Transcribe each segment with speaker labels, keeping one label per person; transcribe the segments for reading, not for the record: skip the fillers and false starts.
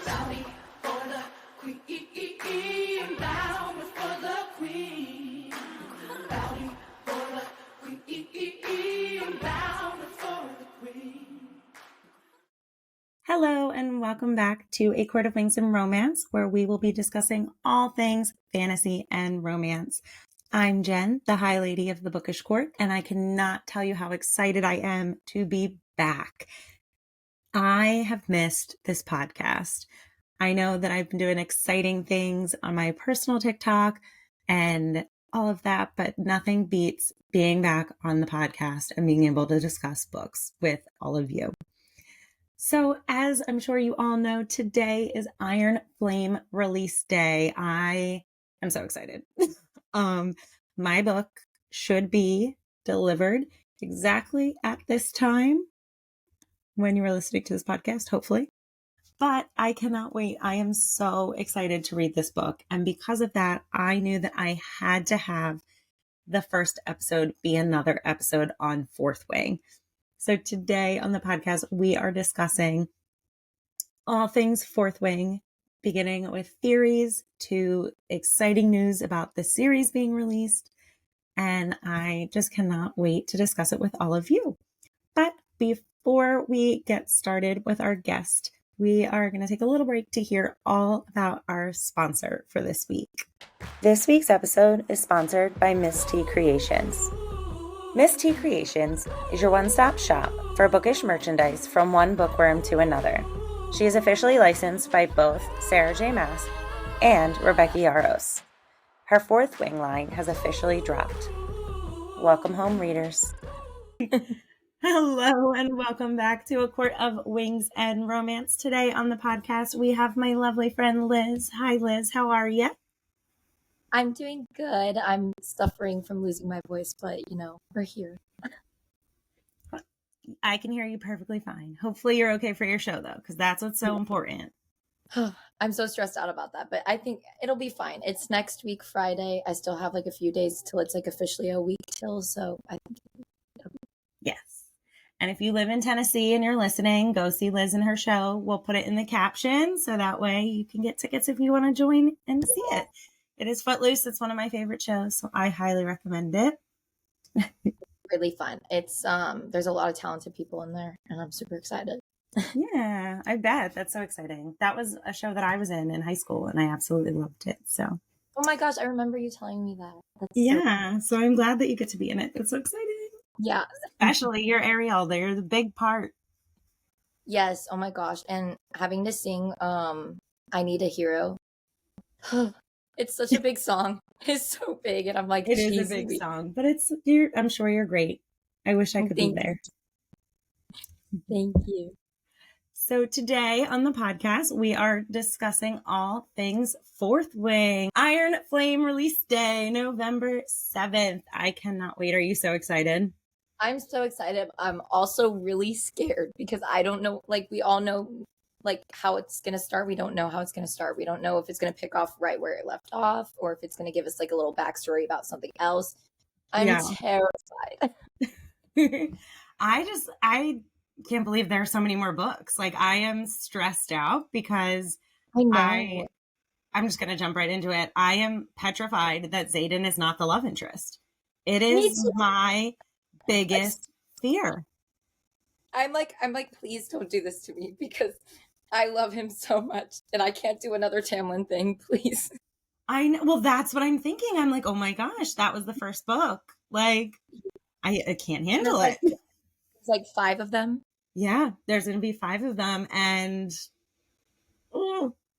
Speaker 1: Bowing for the queen, bowing for the queen. Bowing for the queen, bowing for the queen.
Speaker 2: Hello, and welcome back to A Court of Wings and Romance, where we will be discussing all things fantasy and romance. I'm Jen, the High Lady of the Bookish Court, and I cannot tell you how excited I am to be back. I have missed this podcast. I know that I've been doing exciting things on my personal TikTok and all of that, but nothing beats being back on the podcast and being able to discuss books with all of you. So as I'm sure you all know, today is Iron Flame release day. I am so excited. My book should be delivered exactly at this time when you are listening to this podcast, hopefully. But I cannot wait. I am so excited to read this book. And because of that, I knew that I had to have the first episode be another episode on Fourth Wing. So today on the podcast, we are discussing all things Fourth Wing, beginning with theories to exciting news about the series being released. And I just cannot wait to discuss it with all of you. But before we get started with our guest, we are going to take a little break to hear all about our sponsor for this week. This week's episode is sponsored by Miss T Creations. Miss T Creations is your one-stop shop for bookish merchandise from one bookworm to another. She is officially licensed by both Sarah J. Maas and Rebecca Yaros. Her Fourth Wing line has officially dropped. Welcome home, readers. Hello, and welcome back to A Court of Wings and Romance. Today on the podcast, we have my lovely friend Liz. Hi, Liz. How are you?
Speaker 3: I'm doing good. I'm suffering from losing my voice, but, we're here.
Speaker 2: I can hear you perfectly fine. Hopefully you're okay for your show, though, because that's what's so important.
Speaker 3: I'm so stressed out about that, but I think it'll be fine. It's next week, Friday. I still have a few days till it's officially a week till, so I think it'll be.
Speaker 2: Yes. And if you live in Tennessee and you're listening, go see Liz in her show. We'll put it in the caption, so that way you can get tickets if you want to join and see it. It is Footloose. It's one of my favorite shows, so I highly recommend it.
Speaker 3: Really fun. It's there's a lot of talented people in there, and I'm super excited.
Speaker 2: Yeah, I bet. That's so exciting. That was a show that I was in high school, and I absolutely loved it. So,
Speaker 3: oh my gosh, I remember you telling me that.
Speaker 2: That's so I'm glad that you get to be in it. It's so exciting.
Speaker 3: Yeah,
Speaker 2: especially you're Ariel. They're the big part.
Speaker 3: Yes. Oh my gosh, and having to sing "I Need a Hero." It's such a big song. It's so big, and I'm like,
Speaker 2: it is a big song, but I'm sure you're great. I wish I could be there.
Speaker 3: Thank you.
Speaker 2: So today on the podcast, we are discussing all things Fourth Wing. Iron Flame release day, November 7th. I cannot wait. Are you so excited?
Speaker 3: I'm so excited. I'm also really scared because I don't know, we all know how it's going to start. We don't know how it's going to start. We don't know if it's going to pick off right where it left off or if it's going to give us a little backstory about something else. I'm terrified.
Speaker 2: I can't believe there are so many more books. I am stressed out because
Speaker 3: I know.
Speaker 2: I'm just going to jump right into it. I am petrified that Xaden is not the love interest. It is my biggest fear.
Speaker 3: I'm like, please don't do this to me because I love him so much and I can't do another Tamlin thing, please.
Speaker 2: I know. Well, that's what I'm thinking. I'm like, oh my gosh, that was the first book. I can't handle it.
Speaker 3: It's 5 of them.
Speaker 2: Yeah, there's going to be 5 of them and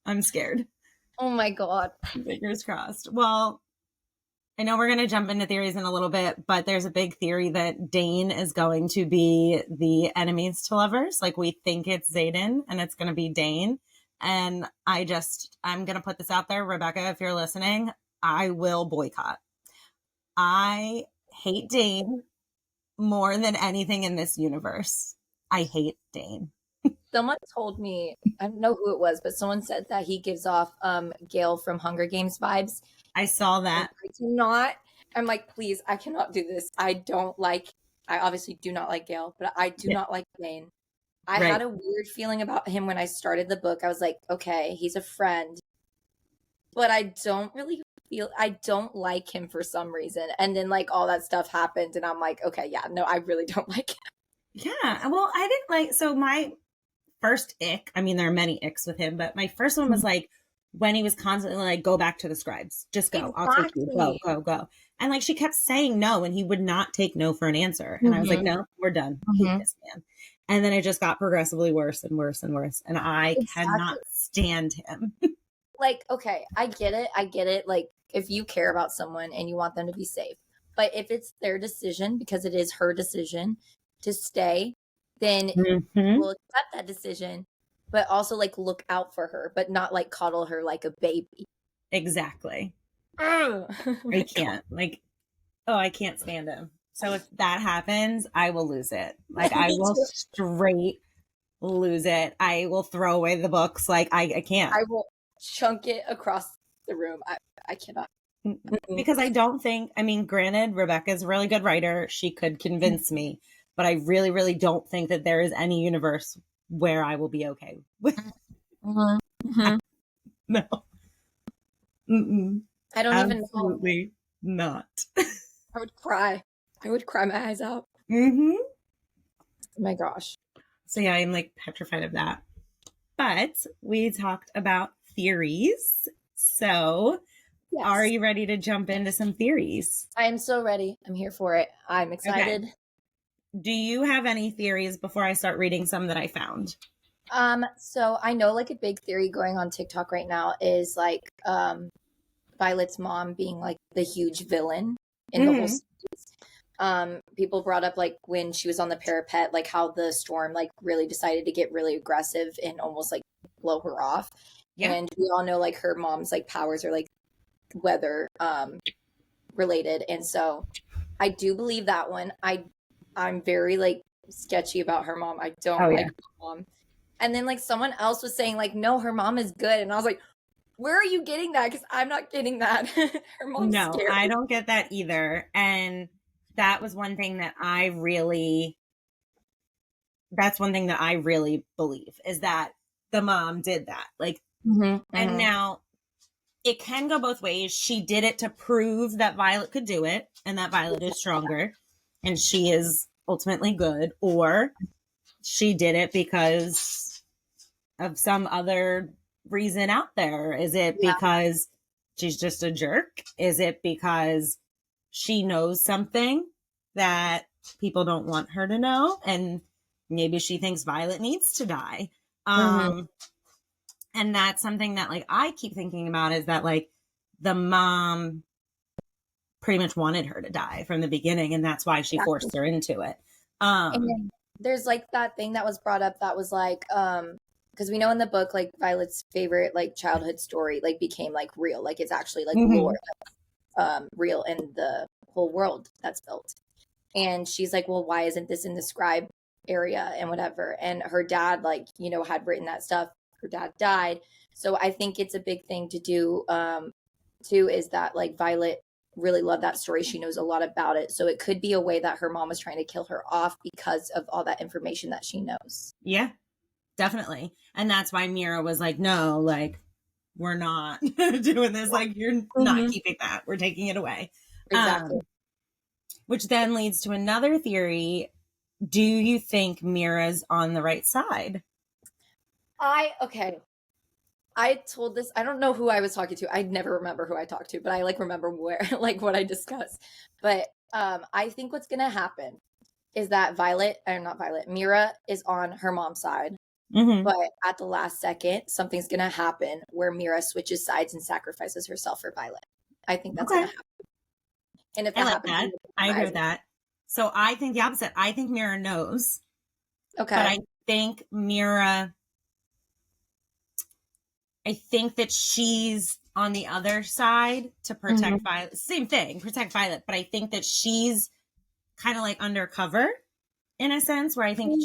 Speaker 2: I'm scared.
Speaker 3: Oh my God.
Speaker 2: Fingers crossed. Well, I know we're going to jump into theories in a little bit, but there's a big theory that Dane is going to be the enemies to lovers. We think it's Xaden and it's going to be Dane. And I'm going to put this out there. Rebecca, if you're listening, I will boycott. I hate Dane more than anything in this universe. I hate Dane.
Speaker 3: Someone told me, I don't know who it was, but someone said that he gives off Gale from Hunger Games vibes.
Speaker 2: I saw that.
Speaker 3: I'm like, please, I cannot do this. I obviously do not like Gale, but I do not like Dane. I
Speaker 2: Right.
Speaker 3: had a weird feeling about him when I started the book. I was like, okay, he's a friend, but I don't like him for some reason. And then like all that stuff happened and I'm like, okay, yeah, no, I really don't like him.
Speaker 2: Yeah. Well, I didn't like, so my first ick, I mean, there are many icks with him, but my first one was like when he was constantly like, go back to the scribes, just go, I'll take you, go,
Speaker 3: Exactly.
Speaker 2: go, go. And like she kept saying no, and he would not take no for an answer. And I was like, no, we're done. I hate this man. And then it just got progressively worse and worse and worse. And I cannot
Speaker 3: Exactly.
Speaker 2: stand him.
Speaker 3: Like, okay, I get it. Like, if you care about someone and you want them to be safe, but if it's their decision, because it is her decision to stay, then we'll accept that decision, but also like look out for her, but not like coddle her like a baby.
Speaker 2: Exactly.
Speaker 3: Oh
Speaker 2: I can't. Like, oh, I can't stand him. So if that happens, I will lose it. Like, I will straight lose it. I will throw away the books. Like, I can't.
Speaker 3: I will chunk it across the room. I cannot.
Speaker 2: Because I don't think, I mean, granted, Rebecca's a really good writer. She could convince me, but I really, really don't think that there is any universe where I will be okay with. No.
Speaker 3: I don't even know.
Speaker 2: Absolutely not.
Speaker 3: I would cry. I would cry my eyes out.
Speaker 2: Oh
Speaker 3: my gosh.
Speaker 2: So yeah, I'm like petrified of that. But we talked about theories. So
Speaker 3: Yes.
Speaker 2: Are you ready to jump into some theories?
Speaker 3: I am so ready. I'm here for it. I'm excited.
Speaker 2: Okay. Do you have any theories before I start reading some that I found?
Speaker 3: So I know like a big theory going on TikTok right now is like Violet's mom being like the huge villain in the whole series. People brought up like when she was on the parapet, like how the storm like really decided to get really aggressive and almost like blow her off. Yeah. And we all know like her mom's like powers are like weather related. And so I do believe that one. I'm very like sketchy about her mom. I don't like her mom. And then like someone else was saying like, no, her mom is good. And I was like, where are you getting that? Because I'm not getting that. Her mom's scary.
Speaker 2: I don't get that either. And that was one thing that I really believe is that the mom did that. Like, and now it can go both ways. She did it to prove that Violet could do it and that Violet is stronger and she is ultimately good, or she did it because of some other reason out there. Is it because she's just a jerk? Is it because she knows something that people don't want her to know? And maybe she thinks Violet needs to die. And that's something that like I keep thinking about, is that like the mom pretty much wanted her to die from the beginning, and that's why she forced her into it.
Speaker 3: And then there's like that thing that was brought up that was like because we know in the book like Violet's favorite like childhood story like became like real, like it's actually like lore real in the whole world that's built. And she's like, well, why isn't this in the scribe area and whatever? And her dad like, you know, had written that stuff. Her dad died. So I think it's a big thing to do too, is that like Violet really loved that story. She knows a lot about it. So it could be a way that her mom was trying to kill her off because of all that information that she knows.
Speaker 2: Yeah, definitely. And that's why Mira was like, no, like, we're not doing this. Like, you're not keeping that. We're taking it away.
Speaker 3: Exactly.
Speaker 2: Which then leads to another theory. Do you think Mira's on the right side?
Speaker 3: I told this, I don't know who I was talking to. I never remember who I talked to, but I like remember where, like what I discussed. But I think what's going to happen is that Mira is on her mom's side. But at the last second, something's going to happen where Mira switches sides and sacrifices herself for Violet. I think that's going to happen. And if that happens,
Speaker 2: I agree with that. So I think the opposite. I think Mira knows.
Speaker 3: Okay.
Speaker 2: But I think Mira, I think that she's on the other side to protect Violet. Same thing, protect Violet. But I think that she's kind of like undercover in a sense, where I think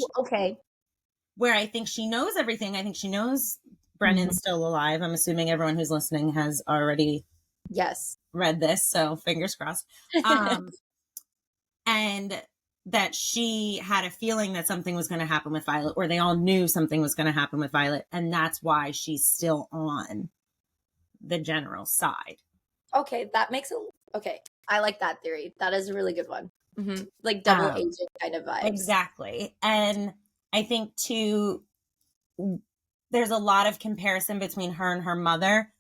Speaker 2: where I think she knows everything. I think she knows Brennan's still alive. I'm assuming everyone who's listening has already read this, so fingers crossed. And that she had a feeling that something was going to happen with Violet, or they all knew something was going to happen with Violet, and that's why she's still on the general side.
Speaker 3: Okay, that makes it okay. I like that theory. That is a really good one. Like double agent kind of vibes.
Speaker 2: Exactly. And I think too, there's a lot of comparison between her and her mother,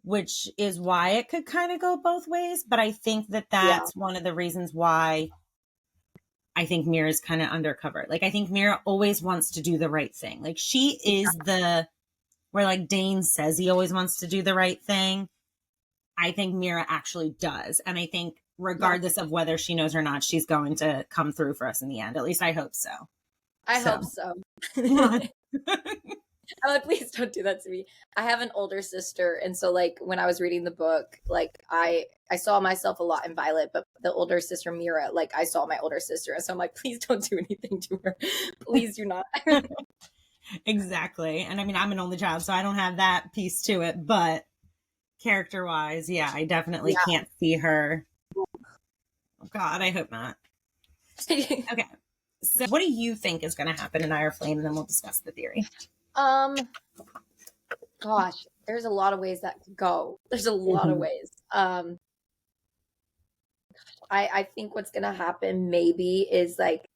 Speaker 2: which is why it could kind of go both ways. But I think that that's one of the reasons why I think Mira's kind of undercover. Like, I think Mira always wants to do the right thing. Like, she is where like Dane says he always wants to do the right thing. I think Mira actually does. And I think regardless of whether she knows or not, she's going to come through for us in the end. At least I hope so.
Speaker 3: I hope so. I'm like, please don't do that to me. I have an older sister, and so like when I was reading the book, like I saw myself a lot in Violet, but the older sister Mira, like I saw my older sister, and so I'm like, please don't do anything to her. Please do not.
Speaker 2: Exactly. And I mean, I'm an only child, so I don't have that piece to it, but character wise, yeah, I definitely can't see her. Oh God, I hope not. Okay. So what do you think is going to happen in Iron Flame? And then we'll discuss the theory.
Speaker 3: Gosh, there's a lot of ways that could go. There's a lot of ways. I think what's going to happen maybe is like,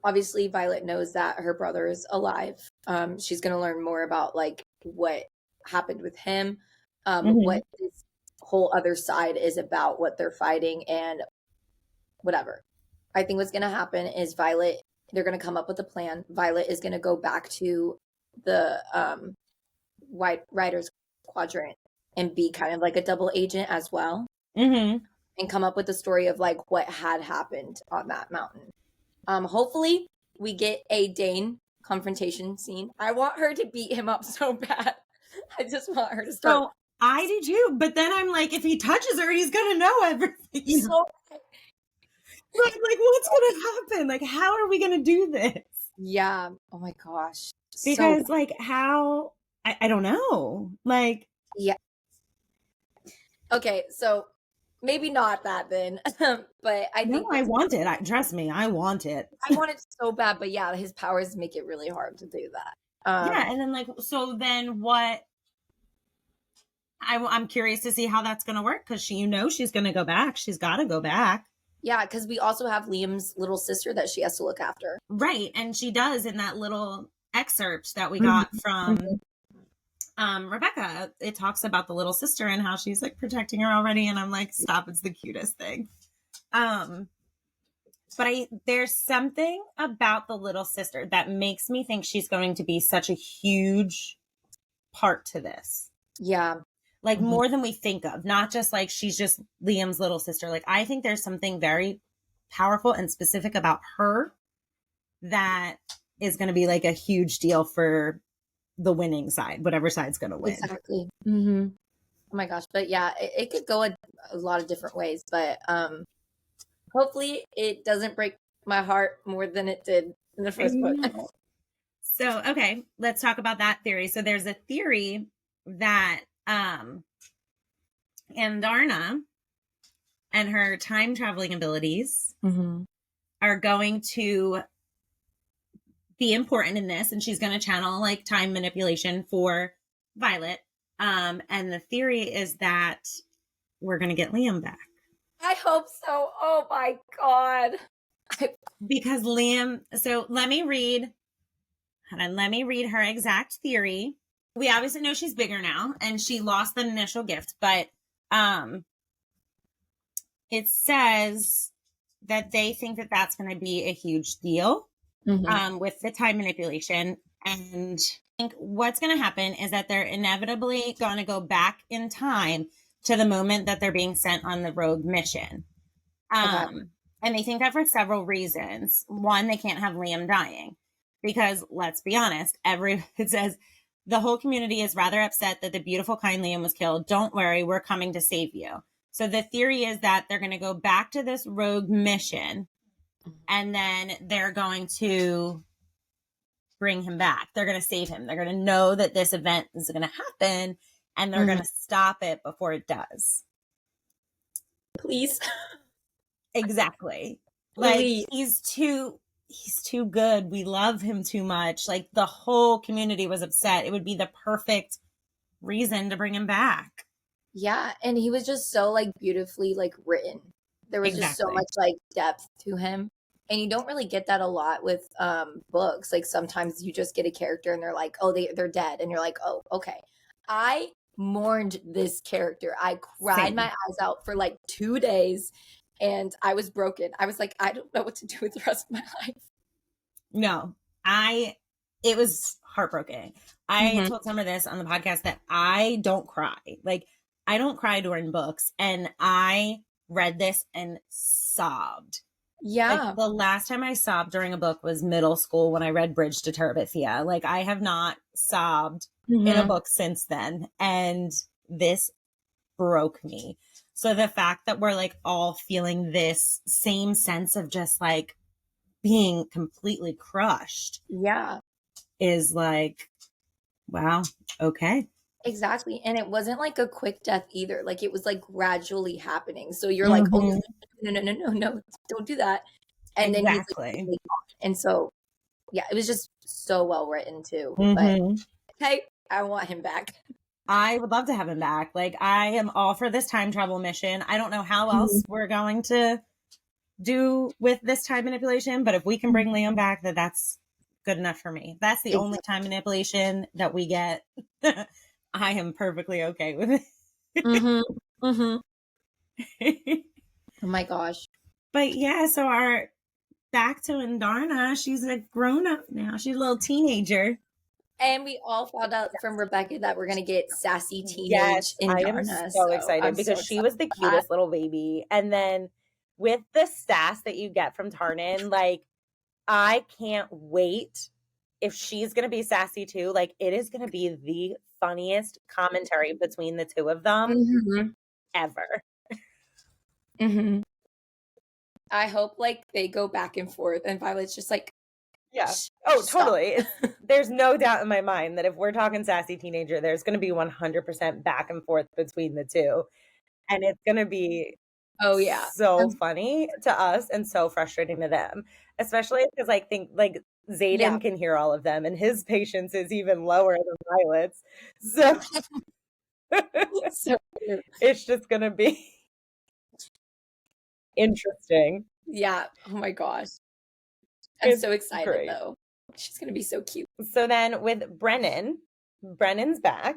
Speaker 3: obviously Violet knows that her brother is alive. She's going to learn more about like what happened with him, what this whole other side is about, what they're fighting, and whatever. I think what's going to happen is Violet, they're going to come up with a plan. Violet is going to go back to the White Riders Quadrant and be kind of like a double agent as well, and come up with a story of like what had happened on that mountain. Hopefully we get a Dane confrontation scene. I want her to beat him up so bad. I just want her to start.
Speaker 2: So I do too, but then I'm like, if he touches her, he's gonna know everything.
Speaker 3: So,
Speaker 2: like, what's gonna happen? Like, how are we gonna do this?
Speaker 3: Yeah. Oh my gosh.
Speaker 2: Because like how I don't know. Like,
Speaker 3: yeah. Okay, so maybe not that then, but I think
Speaker 2: I want it. Trust me, I want it.
Speaker 3: I want it so bad, but yeah, his powers make it really hard to do that.
Speaker 2: Yeah, and then like, so then what? I'm curious to see how that's going to work because she's going to go back. She's got to go back.
Speaker 3: Yeah, because we also have Liam's little sister that she has to look after.
Speaker 2: Right, and she does in that little excerpt that we got from Rebecca. It talks about the little sister and how she's like protecting her already, and I'm like, stop! It's the cutest thing. But there's something about the little sister that makes me think she's going to be such a huge part to this.
Speaker 3: Yeah.
Speaker 2: Like more than we think of, not just like she's just Liam's little sister. Like I think there's something very powerful and specific about her that is going to be like a huge deal for the winning side, whatever side's going to win.
Speaker 3: Exactly. Oh my gosh. But yeah, it could go a lot of different ways, but hopefully it doesn't break my heart more than it did in the first book.
Speaker 2: So, okay, let's talk about that theory. So there's a theory that Andarna and her time traveling abilities are going to be important in this, and she's going to channel like time manipulation for Violet. And the theory is that we're going to get Liam back.
Speaker 3: I hope so. Oh my God.
Speaker 2: Because Liam, so let me read her exact theory. We obviously know she's bigger now and she lost the initial gift, but it says that they think that that's going to be a huge deal with the time manipulation. And I think what's going to happen is that they're inevitably going to go back in time to the moment that they're being sent on the rogue mission. And they think that for several reasons. One, they can't have Liam dying because let's be honest, it says the whole community is rather upset that the beautiful, kind Liam was killed. Don't worry, we're coming to save you. So the theory is that they're going to go back to this rogue mission and then they're going to bring him back. They're going to save him. They're going to know that this event is going to happen and they're going to stop it before it does.
Speaker 3: Please.
Speaker 2: Exactly. Like
Speaker 3: Please.
Speaker 2: he's too good. We love him too much. Like the whole community was upset. It would be the perfect reason to bring him back.
Speaker 3: Yeah, and he was just so like beautifully like written. There was just so
Speaker 2: Exactly.
Speaker 3: much like depth to him. And you don't really get that a lot with books. Like sometimes you just get a character and they're like, "Oh, they're dead." And you're like, "Oh, okay." I mourned this character. I cried
Speaker 2: Same.
Speaker 3: my eyes out for like 2 days and I was broken. I was like, "I don't know what to do with the rest of my life."
Speaker 2: No, it was heartbroken. I told Summer this on the podcast that I don't cry. Like, I don't cry during books. And I read this and sobbed.
Speaker 3: Yeah.
Speaker 2: Like, the last time I sobbed during a book was middle school when I read Bridge to Terabithia. Like, I have not sobbed in a book since then. And this broke me. So the fact that we're like all feeling this same sense of just like being completely crushed
Speaker 3: Yeah.
Speaker 2: is like, wow, okay.
Speaker 3: Exactly. And it wasn't like a quick death either. Like it was like gradually happening. So you're like, oh no, don't do that. And then he's like,
Speaker 2: exactly.
Speaker 3: really gone. And so yeah, it was just so well written too. But
Speaker 2: Mhm.
Speaker 3: hey, I want him back.
Speaker 2: I would love to have him back. Like, I am all for this time travel mission. I don't know how else we're going to do with this time manipulation, but if we can bring Liam back, that's good enough for me. That's the only time manipulation that we get. I am perfectly okay with it.
Speaker 3: Oh my gosh.
Speaker 2: But yeah, so our back to Indarna, she's a grown up now. She's a little teenager.
Speaker 3: And we all found out from Rebecca that we're gonna get sassy teenage
Speaker 2: I am
Speaker 3: Indarna.
Speaker 2: so excited
Speaker 3: I'm
Speaker 2: because
Speaker 3: so
Speaker 2: she was the
Speaker 3: excited about
Speaker 2: cutest little baby. And then with the sass that you get from Tarnan, like, I can't wait if she's going to be sassy too. Like, it is going to be the funniest commentary between the two of them ever.
Speaker 3: I hope like they go back and forth and Violet's just like,
Speaker 2: yeah. Oh,
Speaker 3: stop.
Speaker 2: totally. There's no doubt in my mind that if we're talking sassy teenager, there's going to be 100% back and forth between the two. And it's going to be so funny to us and so frustrating to them, especially because I think like Xaden can hear all of them and his patience is even lower than Violet's. So, it's just going to be interesting.
Speaker 3: Yeah. Oh my gosh. I'm so excited though. She's going to be so cute.
Speaker 2: So then with Brennan's back.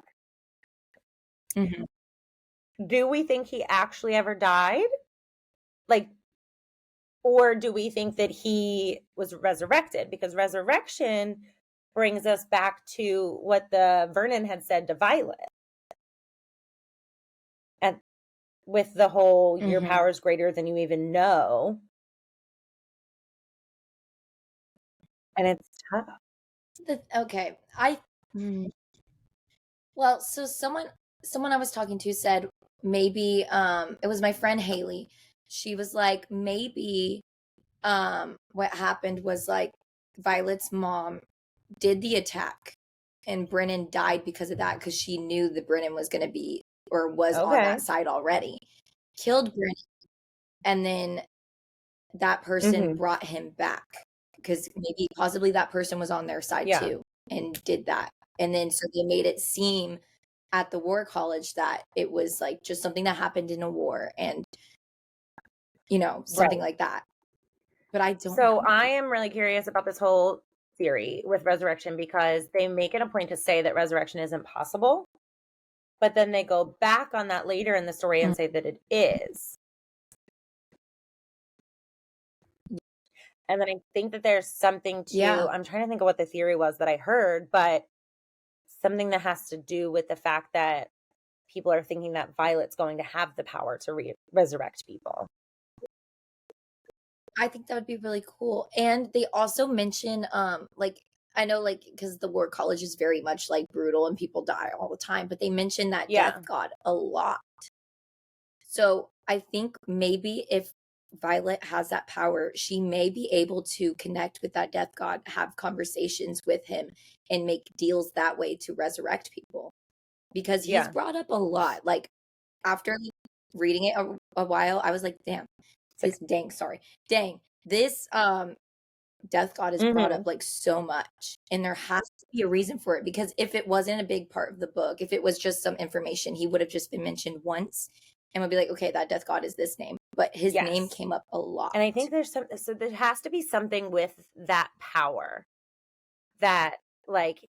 Speaker 2: Do we think he actually ever died? Like, or do we think that he was resurrected? Because resurrection brings us back to what the Vernon had said to Violet. And with the whole, your power is greater than you even know. And it's tough.
Speaker 3: Okay. Well, so someone I was talking to said maybe it was my friend Haley. She was like, maybe what happened was like Violet's mom did the attack and Brennan died because of that, because she knew that Brennan was going to be or was on that side already. Killed Brennan, and then that person brought him back because maybe possibly that person was on their side too and did that. And then so they made it seem at the war college that it was like just something that happened in a war and something like that. But I don't know.
Speaker 2: I am really curious about this whole theory with resurrection because they make it a point to say that resurrection isn't possible, but then they go back on that later in the story and say that it is. And then I think that there's something to, I'm trying to think of what the theory was that I heard, but something that has to do with the fact that people are thinking that Violet's going to have the power to resurrect people.
Speaker 3: I think that would be really cool. And they also mention, like, I know, like, because the war college is very much, like, brutal and people die all the time, but they mention that death god a lot. So I think maybe if Violet has that power, she may be able to connect with that death god, have conversations with him, and make deals that way to resurrect people. Because he's brought up a lot. Like, after reading it a while, I was like, dang, this death god is brought up like so much, and there has to be a reason for it, because if it wasn't a big part of the book, if it was just some information, he would have just been mentioned once and would be like, okay, that death god is this name, but his name came up a lot.
Speaker 4: And I think there's so there has to be something with that power that, like,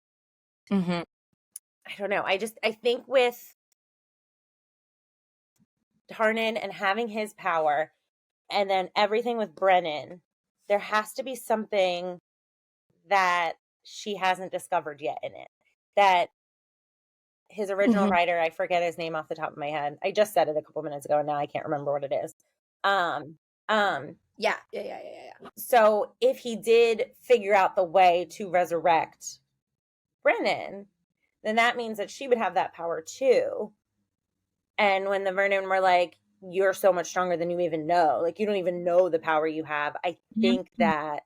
Speaker 3: Mm-hmm.
Speaker 4: I don't know. I think with Tarnan and having his power, and then everything with Brennan, there has to be something that she hasn't discovered yet in it. That his original writer, I forget his name off the top of my head. I just said it a couple minutes ago, and now I can't remember what it is.
Speaker 3: Yeah.
Speaker 4: So if he did figure out the way to resurrect Brennan, then that means that she would have that power too. And when the Vernon were like, you're so much stronger than you even know, like, you don't even know the power you have, I think that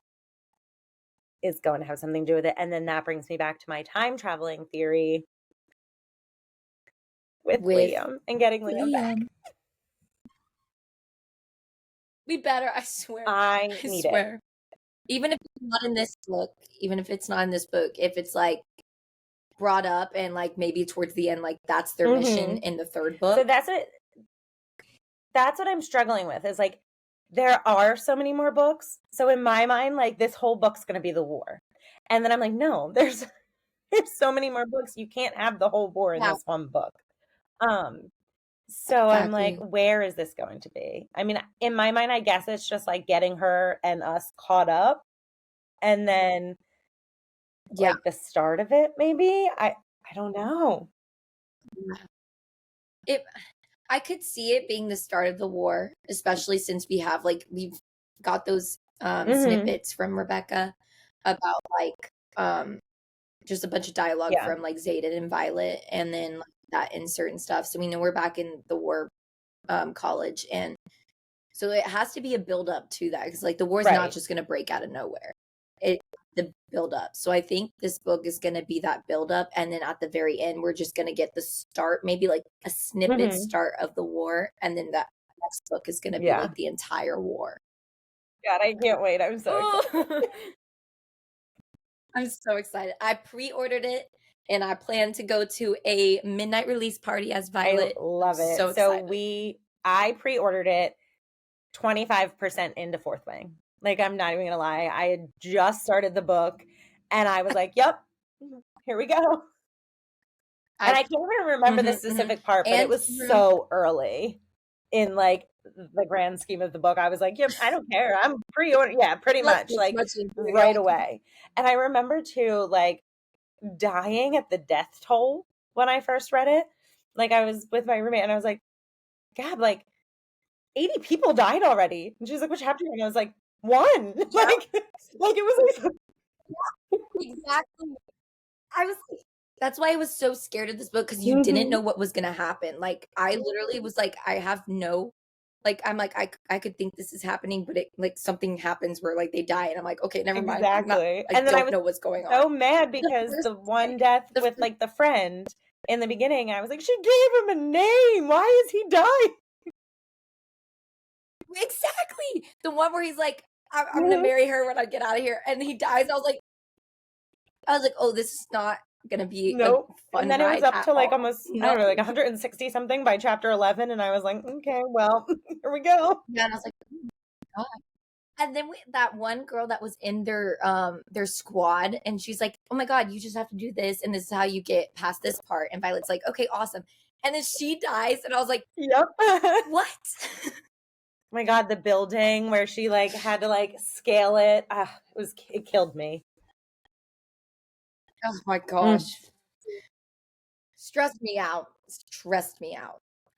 Speaker 4: is going to have something to do with it. And then that brings me back to my time traveling theory with Liam and getting Liam back.
Speaker 3: We better, I swear.
Speaker 4: I need it.
Speaker 3: Even if it's not in this book, if it's like brought up and like maybe towards the end, like that's their mission in the third book.
Speaker 4: So that's what I'm struggling with, is like, there are so many more books. So in my mind, like, this whole book's going to be the war. And then I'm like, no, there's so many more books. You can't have the whole war in this one book. So I'm like, where is this going to be? I mean, in my mind, I guess it's just like getting her and us caught up, and then like the start of it, maybe. I don't know.
Speaker 3: I could see it being the start of the war, especially since we've got those snippets from Rebecca about like just a bunch of dialogue from like Xaden and Violet, and then like, that insert and stuff. So we know we're back in the war college, and so it has to be a build up to that, because like the war's not just going to break out of nowhere. The build up. So I think this book is going to be that build up, and then at the very end we're just going to get the start, maybe like a snippet start of the war, and then that next book is going to be like the entire war.
Speaker 4: God, I can't wait. I'm so excited.
Speaker 3: I'm so excited. I pre-ordered it, and I plan to go to a midnight release party as Violet.
Speaker 4: I love it.
Speaker 3: So
Speaker 4: I pre-ordered it 25% into Fourth Wing. Like, I'm not even gonna lie. I had just started the book, and I was like, "Yep, here we go." And I can't even remember the specific part, but it was so early in like the grand scheme of the book. I was like, "Yep, I don't care. I'm pre-ordering." Yeah, pretty much like right away. And I remember too, like, dying at the death toll when I first read it. Like, I was with my roommate, and I was like, "Gab, like 80 people died already." And she was like, "What chapter?" And I was like, 1. Like it was like
Speaker 3: exactly. That's why I was so scared of this book, because you didn't know what was gonna happen. Like, I literally was like, I have no, like, I'm like, I could think this is happening, but it like something happens where like they die, and I'm like, okay, never mind.
Speaker 4: Exactly.
Speaker 3: And then I don't know what's going on.
Speaker 4: So mad because the one death with like the friend in the beginning, I was like, she gave him a name. Why is he dying?
Speaker 3: Exactly. The one where he's like, I'm gonna marry her when I get out of here, and he dies. I was like, oh, this is not gonna be a fun
Speaker 4: and then it was
Speaker 3: ride
Speaker 4: up to like
Speaker 3: all.
Speaker 4: almost I don't know, like 160 something by chapter 11, and I was like, okay, well, here we go.
Speaker 3: Yeah, and I was like, oh my God. And then that one girl that was in their squad, and she's like, oh my God, you just have to do this, and this is how you get past this part. And Violet's like, okay, awesome. And then she dies, and I was like,
Speaker 4: yep.
Speaker 3: What?
Speaker 4: Oh my God, the building where she like had to like scale it. It killed me.
Speaker 3: Oh my gosh. Stressed me out.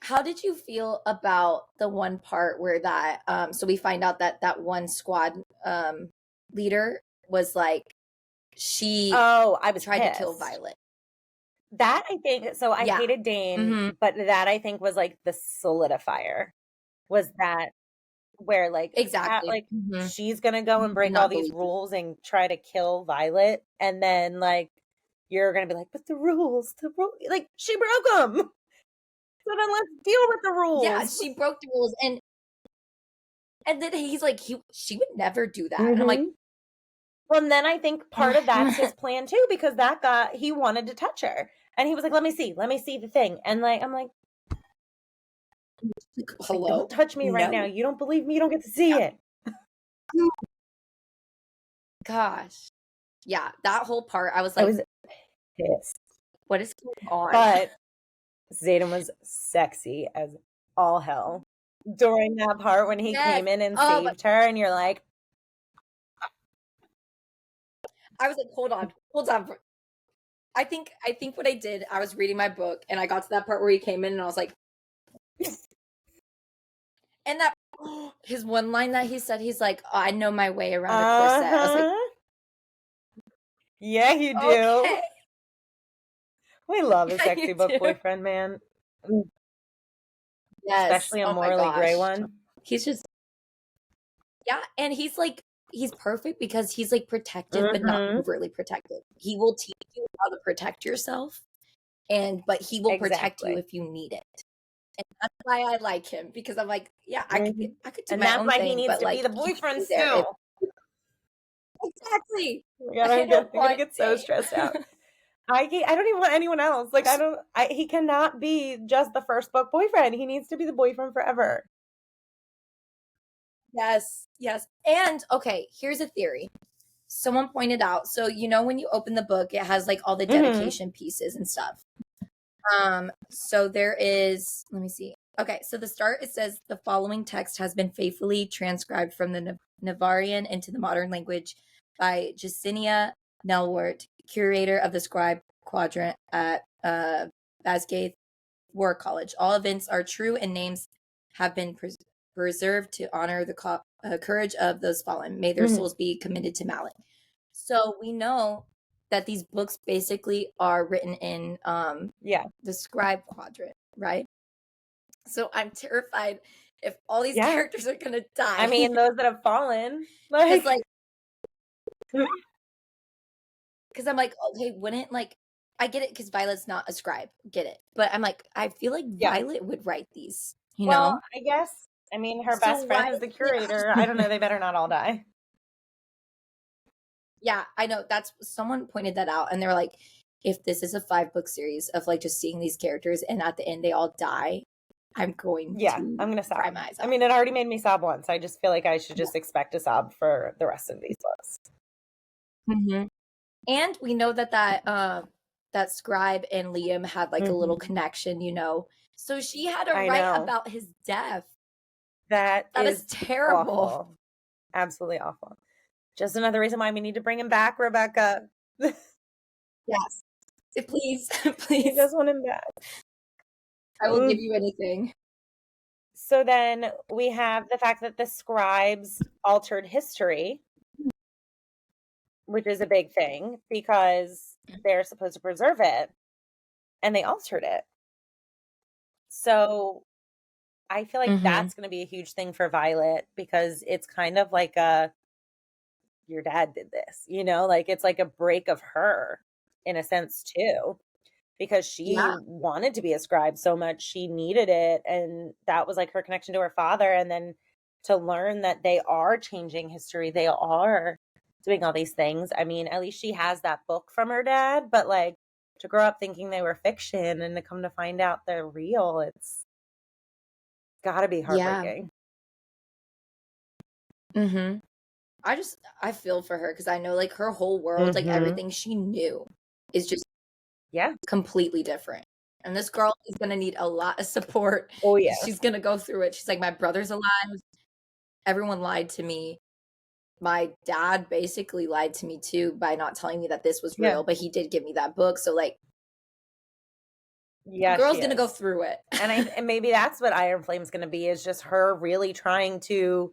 Speaker 3: How did you feel about the one part where that so we find out that one squad leader was like, I was tried to kill Violet.
Speaker 4: That I think so. I hated Dane, but that I think was like the solidifier. Was that where like
Speaker 3: exactly
Speaker 4: she's gonna go and break all these rules and try to kill Violet, and then like you're gonna be like, but the rules, like she broke them. So then let's deal with the rules.
Speaker 3: Yeah, she broke the rules, and And then he's like, she would never do that. And I'm like,
Speaker 4: well, and then I think part of that's his plan too, because he wanted to touch her. And he was like, let me see the thing. And like, I'm like,
Speaker 3: hello,
Speaker 4: don't touch me right now. You don't believe me. You don't get to see it.
Speaker 3: Gosh. Yeah, that whole part, I was like,
Speaker 4: I was pissed.
Speaker 3: What is going on?
Speaker 4: But Xaden was sexy as all hell during that part when he came in and saved her, and you're like,
Speaker 3: I was like, hold on. I think what I did, I was reading my book and I got to that part where he came in and I was like, and that his one line that he said, he's like, I know my way around a corset. I was like,
Speaker 4: yeah, you do.
Speaker 3: Okay.
Speaker 4: We love a sexy book boyfriend, man.
Speaker 3: Yes.
Speaker 4: Especially a morally gray one.
Speaker 3: He's just, yeah, and he's like, he's perfect because he's like protective, but not overtly protective. He will teach you how to protect yourself, but he will protect you if you need it. And that's why I like him, because I'm like, yeah, I could do
Speaker 4: and
Speaker 3: my own thing. And that's why
Speaker 4: he needs to be the boyfriend still.
Speaker 3: Exactly.
Speaker 4: I'm gonna get so stressed out. I don't even want anyone else. Like, he cannot be just the first book boyfriend. He needs to be the boyfriend forever.
Speaker 3: Yes. And okay, here's a theory. Someone pointed out, so when you open the book, it has like all the dedication pieces and stuff. So there is, let me see. Okay, so the start, it says the following text has been faithfully transcribed from the Navarian into the modern language by Jacinia Nelwart, curator of the Scribe Quadrant at Basgaith War College. All events are true and names have been preserved to honor the courage of those fallen. May their souls be committed to Mallet. So we know that these books basically are written in the Scribe Quadrant, right? So I'm terrified if all these characters are gonna die.
Speaker 4: I mean, those that have fallen,
Speaker 3: because I'm like, okay, wouldn't I get it because Violet's not a scribe, get it, but I'm like, I feel like Violet would write these. You know?
Speaker 4: I guess. I mean, her best friend is the curator. I don't know. They better not all die.
Speaker 3: Yeah, I know. Someone pointed that out, and they were like, if this is a 5-book series of like just seeing these characters, and at the end they all die, I'm going to
Speaker 4: sob.
Speaker 3: cry my eyes out.
Speaker 4: I mean, it already made me sob once. I just feel like I should just expect to sob for the rest of these books.
Speaker 3: And we know that Scribe and Liam had like a little connection, So she had to write about his death.
Speaker 4: That
Speaker 3: is terrible.
Speaker 4: Awful. Absolutely awful. Just another reason why we need to bring him back, Rebecca.
Speaker 3: Yes. Please. Please.
Speaker 4: I just want him back.
Speaker 3: I will give you anything.
Speaker 4: So then we have the fact that the scribes altered history, which is a big thing because they're supposed to preserve it, and they altered it. So I feel like that's going to be a huge thing for Violet, because it's kind of like your dad did this, like it's like a break of her in a sense too, because she wanted to be a scribe so much. She needed it. And that was like her connection to her father. And then to learn that they are changing history, they are doing all these things. I mean, at least she has that book from her dad, but like to grow up thinking they were fiction and to come to find out they're real, it's gotta be heartbreaking.
Speaker 3: I feel for her, because I know like her whole world, like everything she knew is just completely different. And this girl is gonna need a lot of support.
Speaker 4: Oh yeah,
Speaker 3: she's gonna go through it. She's like, my brother's alive, everyone lied to me, my dad basically lied to me too by not telling me that this was real, but he did give me that book. So like, the girl's gonna go through it.
Speaker 4: And maybe that's what Iron Flame's gonna be, is just her really trying to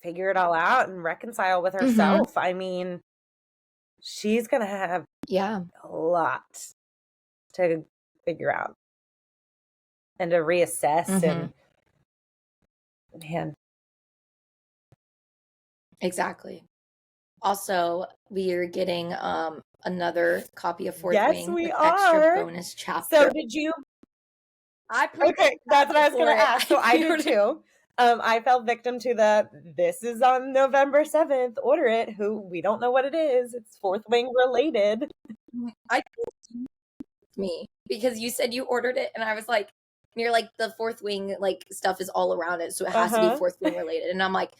Speaker 4: figure it all out and reconcile with herself. I mean, she's gonna have a lot to figure out and to reassess. And man,
Speaker 3: exactly. Also, we are getting another copy of Fourth Wing with extra bonus chapter.
Speaker 4: So did you?
Speaker 3: I
Speaker 4: okay, that's what I was gonna ask. So I did too. I fell victim to this is on November 7th, order it, who we don't know what it is. It's Fourth Wing related.
Speaker 3: I think me because you said you ordered it and I was like, you're like the Fourth Wing like stuff is all around it, so it has to be Fourth Wing related. And I'm like,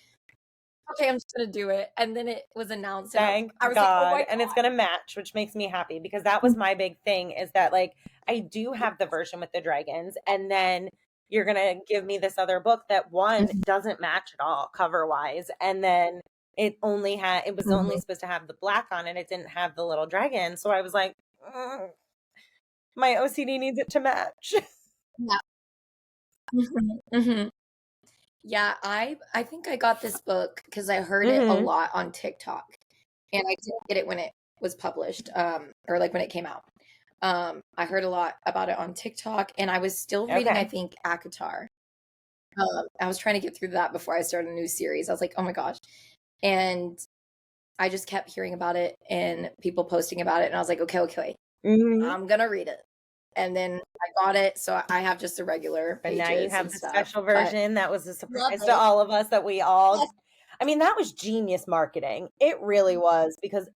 Speaker 3: okay, I'm just gonna do it. And then it was announced.
Speaker 4: Thank
Speaker 3: I was
Speaker 4: God.
Speaker 3: like, oh my God.
Speaker 4: And it's gonna match, which makes me happy because that was my big thing is that like I do have the version with the dragons, and then you're gonna give me this other book that one doesn't match at all cover wise, and then it was only supposed to have the black on it. It didn't have the little dragon, so I was like, my OCD needs it to match.
Speaker 3: Yeah. Yeah, I think I got this book because I heard it a lot on TikTok, and I didn't get it when it was published, or like when it came out. I heard a lot about it on TikTok, and I was still reading, I think, ACOTAR. I was trying to get through that before I started a new series. I was like, oh my gosh. And I just kept hearing about it and people posting about it, and I was like, okay, I'm gonna read it. And then I got it, so I have just the regular pages.
Speaker 4: And now you have the
Speaker 3: stuff,
Speaker 4: special version. That was a surprise to all of us that we all... Yes. I mean, that was genius marketing. It really was, because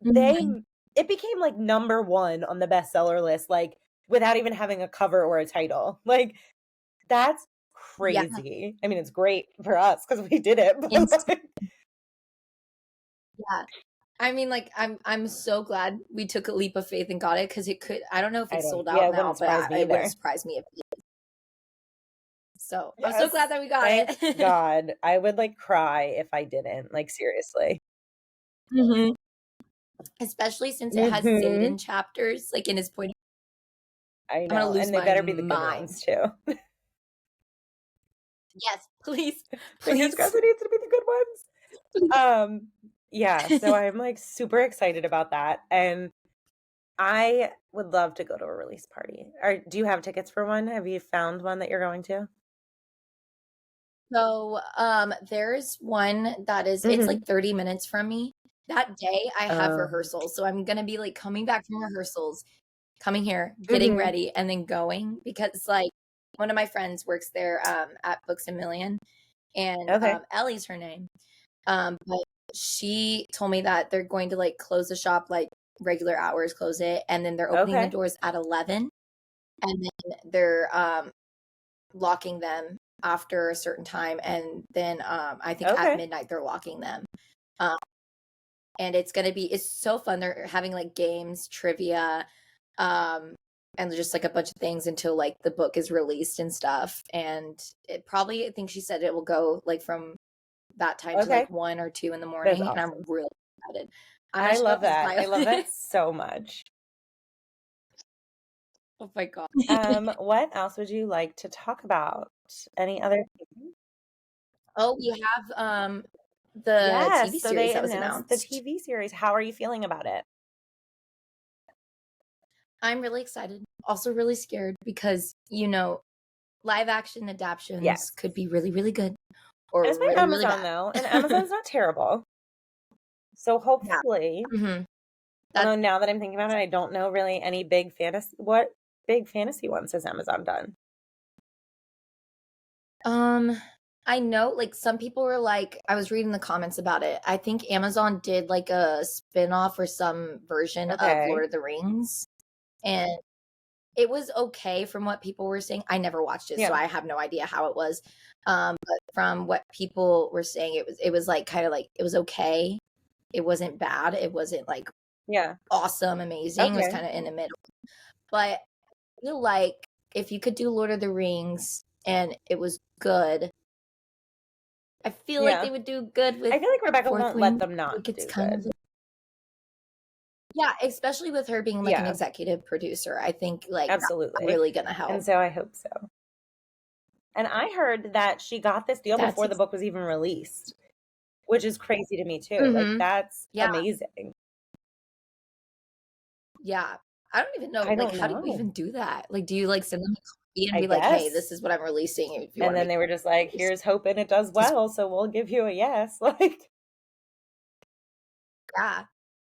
Speaker 4: it became like number one on the bestseller list, like without even having a cover or a title. Like, that's crazy. Yeah. I mean, it's great for us because we did it. But
Speaker 3: yeah. I mean, like, I'm so glad we took a leap of faith and got it, because it could, I don't know if it's sold out now, but it wouldn't surprise me if it is. So yes. I'm so glad that we got it.
Speaker 4: Thank God. I would like cry if I didn't, like, seriously.
Speaker 3: Especially since it has Xaden chapters, like in his point.
Speaker 4: I know, I'm gonna lose and they better be the good ones too.
Speaker 3: Yes, please.
Speaker 4: Fingers crossed it needs to be the good ones. Yeah, so I'm like super excited about that, and I would love to go to a release party. Do you have tickets for one? Have you found one that you're going to?
Speaker 3: So, there's one that is it's like 30 minutes from me. That day I have rehearsals, so I'm gonna be like coming back from rehearsals, coming here, getting ready, and then going, because like one of my friends works there at Books a Million, and Ellie's her name. But she told me that they're going to like close the shop, like regular hours, close it, and then they're opening the doors at 11, and then they're locking them after a certain time, and then I think at midnight they're locking them. And it's so fun. They're having like games, trivia, and just like a bunch of things until like the book is released and stuff. And it probably, I think she said it will go like from that time to like 1 or 2 in the morning. Awesome. And I'm really excited.
Speaker 4: I love that. I love that so much.
Speaker 3: Oh my God.
Speaker 4: What else would you like to talk about? Any other things?
Speaker 3: Oh, we have the TV series that was announced.
Speaker 4: The TV series. How are you feeling about it?
Speaker 3: I'm really excited. Also really scared because, live action adaptions could be really, really good. Or
Speaker 4: it's by Amazon, though, and Amazon's not terrible. So hopefully, although now that I'm thinking about it, I don't know really any big fantasy. What big fantasy ones has Amazon done?
Speaker 3: I know, like, some people were like, I was reading the comments about it. I think Amazon did like a spin-off or some version of Lord of the Rings, and it was okay from what people were saying. I never watched it, so I have no idea how it was. But from what people were saying, it was like kind of like it was okay. It wasn't bad. It wasn't like awesome, amazing. It was kind of in the middle. But I feel like if you could do Lord of the Rings and it was good, I feel like they would do good with.
Speaker 4: I feel like Rebecca won't let them not do good.
Speaker 3: Yeah, especially with her being like an executive producer. I think like
Speaker 4: absolutely
Speaker 3: that's really gonna help.
Speaker 4: And so I hope so. And I heard that she got this deal before the book was even released, which is crazy to me too. Like that's amazing.
Speaker 3: Yeah. I don't even know. How do you even do that? Like, do you like send them a copy and be like, "Hey, this is what I'm releasing"? If you
Speaker 4: and then they were just like, "Here's hoping it does well, so we'll give you a yes." Like,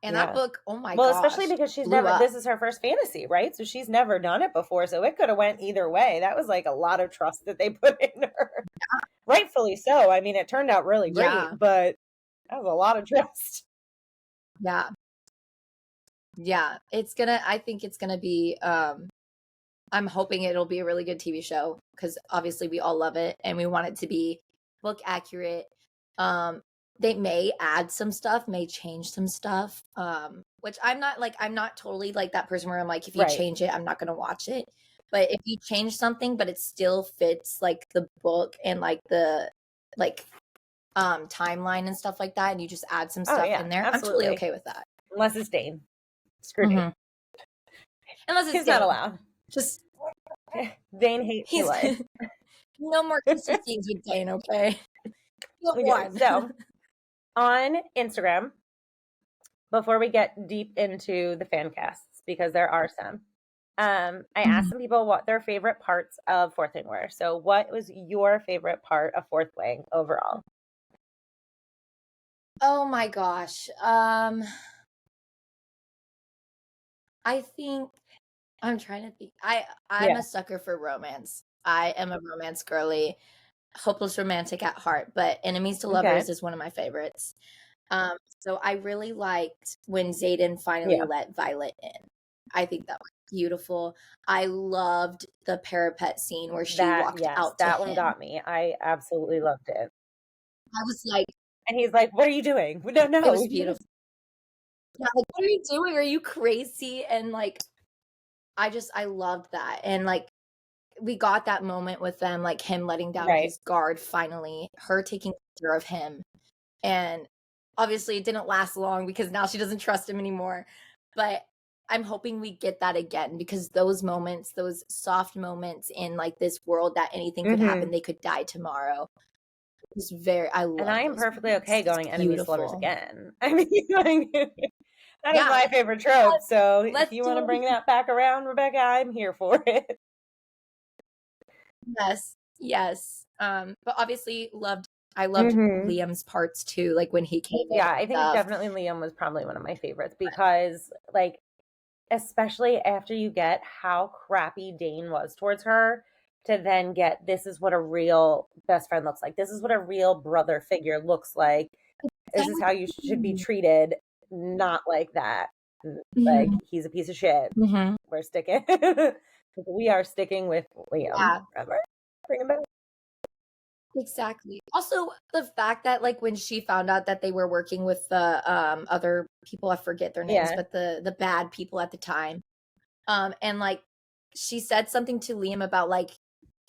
Speaker 3: and that book, oh my god!
Speaker 4: Well, especially because she's never. This is her first fantasy, right? So she's never done it before, so it could have went either way. That was like a lot of trust that they put in her. Rightfully so. I mean, it turned out really great,
Speaker 3: Yeah.
Speaker 4: but that was a lot of trust.
Speaker 3: Yeah. Yeah. I think it's gonna be I'm hoping it'll be a really good TV show because obviously we all love it and we want it to be book accurate. They may add some stuff, may change some stuff. Which I'm not totally like that person where I'm like, if you
Speaker 4: Right.
Speaker 3: change it, I'm not gonna watch it. But if you change something, but it still fits like the book and like the like timeline and stuff like that, and you just add some stuff in there, I'm totally okay with that.
Speaker 4: Unless it's Dane. Screw Dane.
Speaker 3: Unless it's
Speaker 4: He's not allowed.
Speaker 3: Just
Speaker 4: Dane hates
Speaker 3: he's
Speaker 4: life.
Speaker 3: no more kissing scenes with Dane, okay?
Speaker 4: So on Instagram, before we get deep into the fan casts, because there are some, I asked some people what their favorite parts of Fourth Wing were. So what was your favorite part of Fourth Wing overall?
Speaker 3: Oh my gosh. I think I'm trying to think. I'm a sucker for romance. I am a romance girly, hopeless romantic at heart, but Enemies to Lovers is one of my favorites. So I really liked when Xaden finally let Violet in. I think that was beautiful. I loved the parapet scene where she walked out to
Speaker 4: that
Speaker 3: him.
Speaker 4: one got me. I absolutely loved it.
Speaker 3: I was like,
Speaker 4: and he's like, "What are you doing?" No,
Speaker 3: it was beautiful. Yeah, like, what are you doing? Are you crazy? And like, I loved that. And like, we got that moment with them, like him letting down his guard finally, her taking care of him. And obviously it didn't last long because now she doesn't trust him anymore. But I'm hoping we get that again because those moments, those soft moments in like this world that anything could happen, they could die tomorrow. It's I love.
Speaker 4: And I am perfectly okay going Enemies to Lovers again. I mean, that is my favorite trope. So if you want to bring that back around, Rebecca, I'm here for it.
Speaker 3: Yes. But obviously I loved Liam's parts too, like when he came in.
Speaker 4: Yeah, I think definitely Liam was probably one of my favorites because like, especially after you get how crappy Dane was towards her, to then get this is what a real best friend looks like. This is what a real brother figure looks like. This is how you should be treated, not like that. Like, he's a piece of shit. We're sticking. We are sticking with Liam forever. Bring him back.
Speaker 3: Exactly. Also, the fact that like when she found out that they were working with the other people, I forget their names, but the bad people at the time, and like she said something to Liam about like,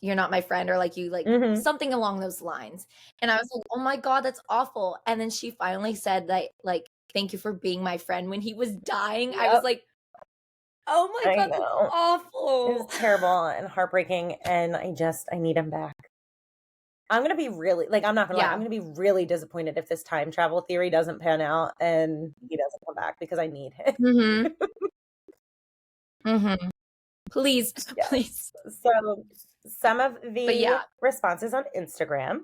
Speaker 3: you're not my friend, or like you like something along those lines, and I was like, oh my god, that's awful. And then she finally said that like, thank you for being my friend when he was dying. I was like, oh my god, that's awful.
Speaker 4: It was terrible and heartbreaking, and I need him back. I'm going to be really, like, I'm not going to lie, I'm going to be really disappointed if this time travel theory doesn't pan out and he doesn't come back because I need him.
Speaker 3: Please.
Speaker 4: So some of the responses on Instagram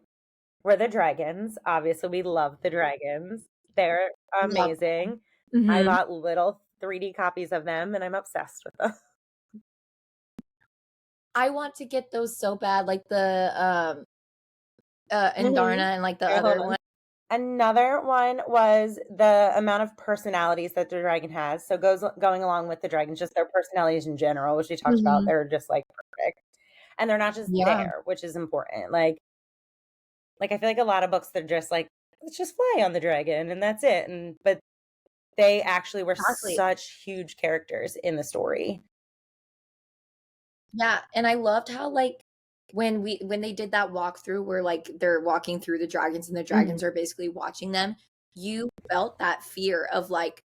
Speaker 4: were the dragons. Obviously, we love the dragons. They're amazing. I bought little 3D copies of them and I'm obsessed with them.
Speaker 3: I want to get those so bad, like the Andarna and like the other one.
Speaker 4: Another one was the amount of personalities that the dragon has. So going along with the dragons, just their personalities in general, which we talked about, they're just like perfect. And they're not just there, which is important. Like I feel like a lot of books, they're just like, let's just fly on the dragon and that's it. But they actually were such huge characters in the story.
Speaker 3: Yeah, and I loved how like when they did that walkthrough where like they're walking through the dragons and the dragons are basically watching them, you felt that fear of like,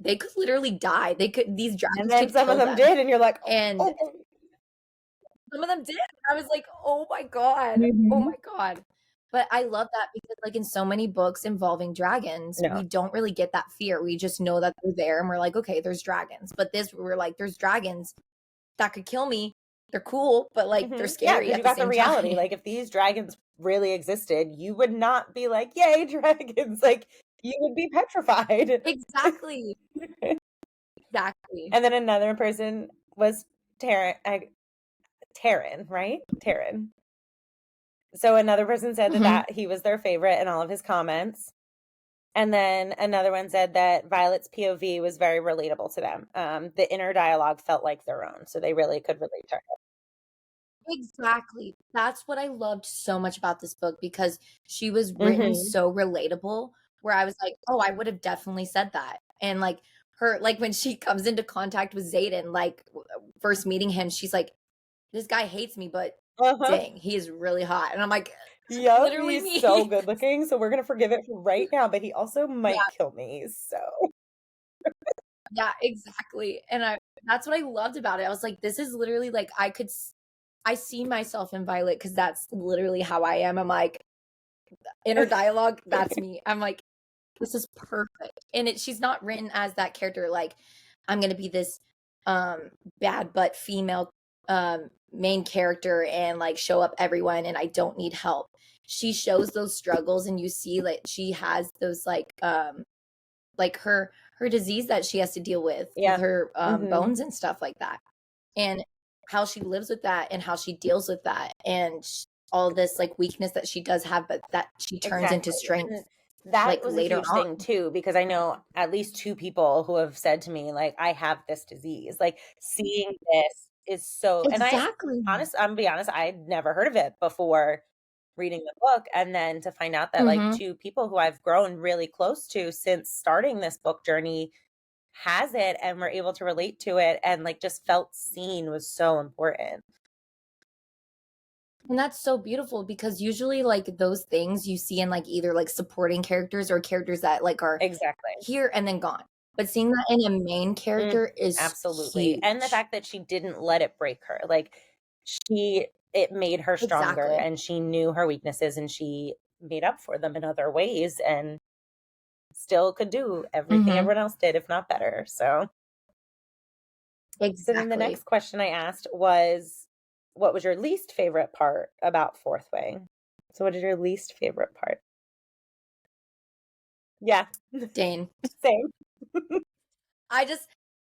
Speaker 3: they could literally die. These dragons
Speaker 4: and then some of them did, and you're like,
Speaker 3: and some of them did. I was like, oh my god, oh my god. But I love that because like in so many books involving dragons, we don't really get that fear. We just know that they're there and we're like, okay, there's dragons. But this, we're like, there's dragons that could kill me. They're cool, but like they're scary.
Speaker 4: Yeah, you got the reality.
Speaker 3: Time.
Speaker 4: Like if these dragons really existed, you would not be like, "Yay, dragons!" Like you would be petrified.
Speaker 3: Exactly.
Speaker 4: And then another person was Taryn, right? Taryn. So another person said
Speaker 3: Mhm.
Speaker 4: that he was their favorite in all of his comments. And then another one said that Violet's POV was very relatable to them. The inner dialogue felt like their own, so they really could relate to her.
Speaker 3: Exactly. That's what I loved so much about this book, because she was written so relatable, where I was like, oh, I would have definitely said that. And like her, like when she comes into contact with Zayden, like first meeting him, she's like, this guy hates me, but dang, he is really hot. And I'm like,
Speaker 4: Yep,
Speaker 3: literally
Speaker 4: he's
Speaker 3: me.
Speaker 4: so good looking, so we're gonna forgive it for right now, but he also might
Speaker 3: Yeah.
Speaker 4: kill me, so.
Speaker 3: Yeah, exactly. And that's what I loved about it. I was like, this is literally like, I see myself in Violet, because that's literally how I am. I'm like, inner dialogue, that's me. I'm like, this is perfect. And she's not written as that character, like, I'm gonna be this bad but female main character and like show up everyone and I don't need help. She shows those struggles, and you see like she has those like her disease that she has to deal with her bones and stuff like that, and how she lives with that and how she deals with that, and all this like weakness that she does have, but that she turns into strength.
Speaker 4: And that
Speaker 3: like
Speaker 4: was a
Speaker 3: later
Speaker 4: huge
Speaker 3: on.
Speaker 4: thing too, because I know at least 2 people who have said to me, like, I have this disease. Like, seeing this is so, and
Speaker 3: Exactly.
Speaker 4: I'm gonna be honest, I'd never heard of it before reading the book, and then to find out that like 2 people who I've grown really close to since starting this book journey has it, and were able to relate to it, and like just felt seen, was so important.
Speaker 3: And that's so beautiful, because usually like those things you see in like either like supporting characters or characters that like are
Speaker 4: Exactly.
Speaker 3: here and then gone. But seeing that in a main character is
Speaker 4: Absolutely.
Speaker 3: huge.
Speaker 4: And the fact that she didn't let it break her. Like, it made her stronger,
Speaker 3: Exactly.
Speaker 4: and she knew her weaknesses, and she made up for them in other ways, and still could do everything everyone else did, if not better. So then the next question I asked was, what was your least favorite part about Fourth Wing? So what is your least favorite part? Yeah.
Speaker 3: Dane.
Speaker 4: Same.
Speaker 3: I just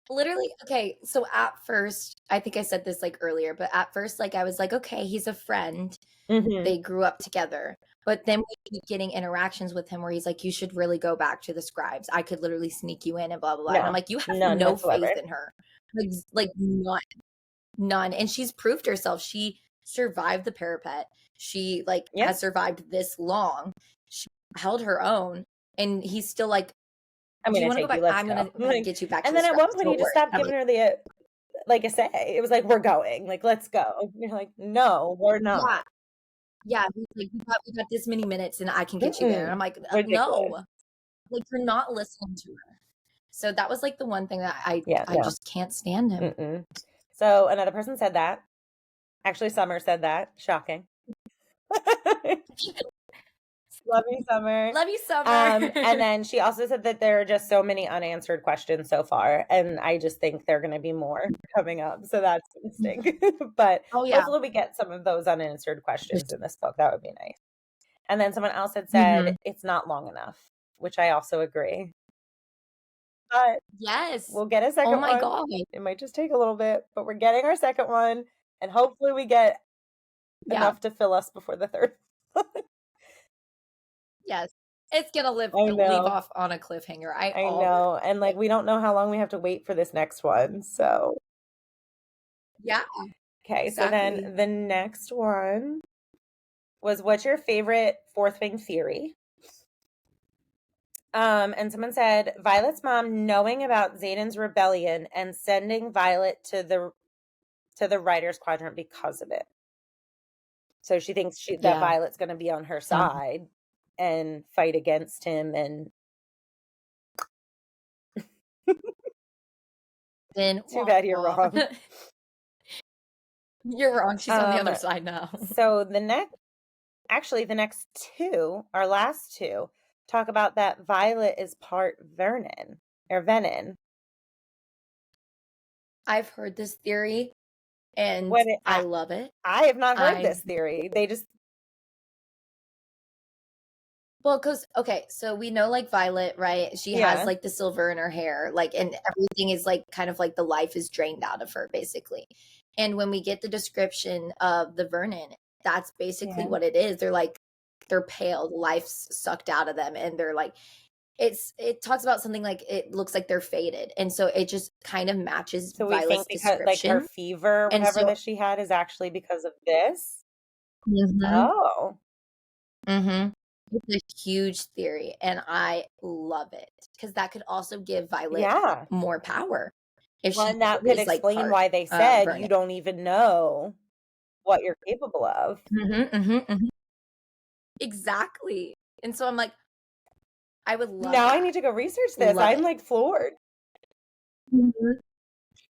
Speaker 3: literally, okay, so at first, I think I said this like earlier, but at first, like I was like, okay, he's a friend. They grew up together. But then we keep getting interactions with him where he's like, you should really go back to the scribes. I could literally sneak you in and blah, blah, blah. And I'm like, you have
Speaker 4: none
Speaker 3: no
Speaker 4: whatsoever.
Speaker 3: faith in her. Like none. And she's proved herself. She survived the parapet. She like has survived this long. She held her own. And he's still like,
Speaker 4: I'm
Speaker 3: do you
Speaker 4: gonna
Speaker 3: want to
Speaker 4: take
Speaker 3: go
Speaker 4: you.
Speaker 3: back?
Speaker 4: Let's
Speaker 3: I'm
Speaker 4: go.
Speaker 3: going to get you back to
Speaker 4: And
Speaker 3: the
Speaker 4: then at
Speaker 3: scraps.
Speaker 4: one point, he
Speaker 3: Don't
Speaker 4: just
Speaker 3: worry.
Speaker 4: stopped
Speaker 3: I'm
Speaker 4: giving her the like a say. It was like, we're going. Like, let's go. And you're like, no, we're not.
Speaker 3: Yeah, he's like, we got this many minutes and I can get you there. And I'm like,
Speaker 4: Ridiculous.
Speaker 3: no, like you're not listening to her. So that was like the one thing that I just can't stand him.
Speaker 4: So another person said that. Actually, Summer said that. Shocking. Love you, Summer.
Speaker 3: Love you, Summer.
Speaker 4: And then she also said that there are just so many unanswered questions so far, and I just think there are going to be more coming up. So that's interesting. But hopefully we get some of those unanswered questions in this book. That would be nice. And then someone else had said it's not long enough, which I also agree. But
Speaker 3: yes,
Speaker 4: we'll get a second one. Oh my God. It might just take a little bit, but we're getting our second one, and hopefully we get enough to fill us before the third one.
Speaker 3: Yes. It's gonna leave off on a cliffhanger. I
Speaker 4: know. And like, we don't know how long we have to wait for this next one. So
Speaker 3: yeah.
Speaker 4: Okay, exactly. So then the next one was, what's your favorite Fourth Wing theory? And someone said Violet's mom knowing about Zayden's rebellion and sending Violet to the writer's quadrant because of it. So she thinks that Violet's going to be on her side and fight against him. And
Speaker 3: then
Speaker 4: too bad you're wrong.
Speaker 3: You're wrong. She's on the other side now.
Speaker 4: So the next two, our last two, talk about that Violet is part Venin.
Speaker 3: I've heard this theory, and I love it.
Speaker 4: I have not heard this theory. They just...
Speaker 3: Well, because, okay, so we know, like, Violet, right? She has, like, the silver in her hair, like, and everything is, like, kind of like the life is drained out of her, basically. And when we get the description of the Vernon, that's basically
Speaker 4: Yeah.
Speaker 3: what it is. They're pale, life's sucked out of them, and they're like, it talks about something like it looks like they're faded, and so it just kind of matches
Speaker 4: So we think
Speaker 3: Violet's
Speaker 4: because like her
Speaker 3: description.
Speaker 4: fever,
Speaker 3: And
Speaker 4: whatever
Speaker 3: so
Speaker 4: that she had, is actually because of this.
Speaker 3: Mhm.
Speaker 4: Oh,
Speaker 3: It's a huge theory, and I love it because that could also give Violet
Speaker 4: yeah.
Speaker 3: more power if
Speaker 4: Well,
Speaker 3: she
Speaker 4: and that could
Speaker 3: is like
Speaker 4: explain
Speaker 3: part
Speaker 4: why they said you
Speaker 3: Vernon.
Speaker 4: don't even know what you're capable of.
Speaker 3: Exactly. And so I'm like, I would love
Speaker 4: Now I
Speaker 3: that.
Speaker 4: need to go research this.
Speaker 3: Love
Speaker 4: I'm
Speaker 3: it.
Speaker 4: like floored.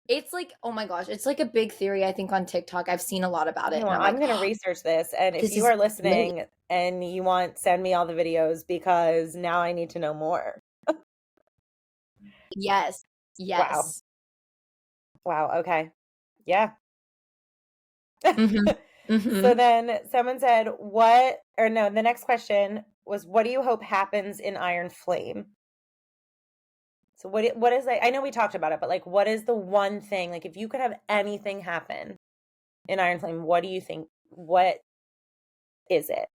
Speaker 3: It's like, oh my gosh, it's like a big theory, I think, on TikTok. I've seen a lot about it,
Speaker 4: Okay,
Speaker 3: and
Speaker 4: well,
Speaker 3: I'm
Speaker 4: I'm
Speaker 3: like,
Speaker 4: gonna
Speaker 3: oh,
Speaker 4: research this, and if
Speaker 3: this
Speaker 4: you
Speaker 3: is
Speaker 4: are
Speaker 3: great.
Speaker 4: listening and you want, send me all the videos because now I need to know more.
Speaker 3: Yes.
Speaker 4: Wow.
Speaker 3: Yes.
Speaker 4: Wow. Okay. Yeah.
Speaker 3: Mhm.
Speaker 4: So
Speaker 3: Mhm.
Speaker 4: then someone said, the next question was, what do you hope happens in Iron Flame? So what is like, I know we talked about it, but like, what is the one thing, like if you could have anything happen in Iron Flame, what do you think, what is it?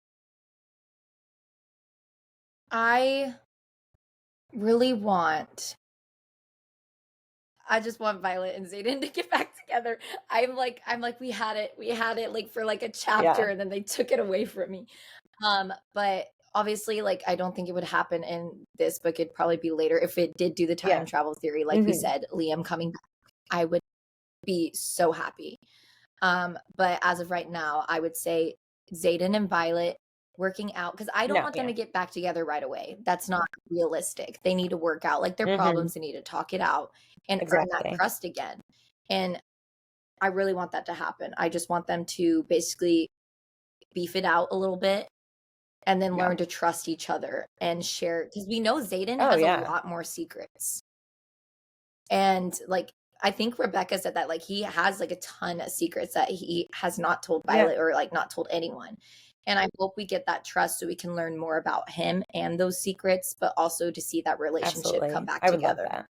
Speaker 3: I really I just want Violet and Zayden to get back together. I'm like, we had it like for like a chapter,
Speaker 4: Yeah.
Speaker 3: and then they took it away from me. But obviously, like, I don't think it would happen in this book. It'd probably be later. If it did do the time
Speaker 4: Yeah.
Speaker 3: travel theory, like we
Speaker 4: Mhm.
Speaker 3: said, Liam coming back, I would be so happy. But as of right now, I would say Zayden and Violet working out, because I don't
Speaker 4: No,
Speaker 3: want them
Speaker 4: yeah.
Speaker 3: to get back together right away. That's not realistic. They need to work out like their
Speaker 4: Mhm.
Speaker 3: problems. They need to talk it out and earn that
Speaker 4: Exactly.
Speaker 3: trust again. And I really want that to happen. I just want them to basically beef it out a little bit and then
Speaker 4: Yeah.
Speaker 3: learn to trust each other and share, because we know Zayden
Speaker 4: Oh,
Speaker 3: has
Speaker 4: yeah.
Speaker 3: a lot more secrets. And like, I think Rebecca said that like he has like a ton of secrets that he has not told
Speaker 4: Yeah.
Speaker 3: Violet or like not told anyone. And I hope we get that trust so we can learn more about him and those secrets, but also to see that relationship
Speaker 4: Absolutely.
Speaker 3: come back
Speaker 4: I would love
Speaker 3: together.
Speaker 4: that.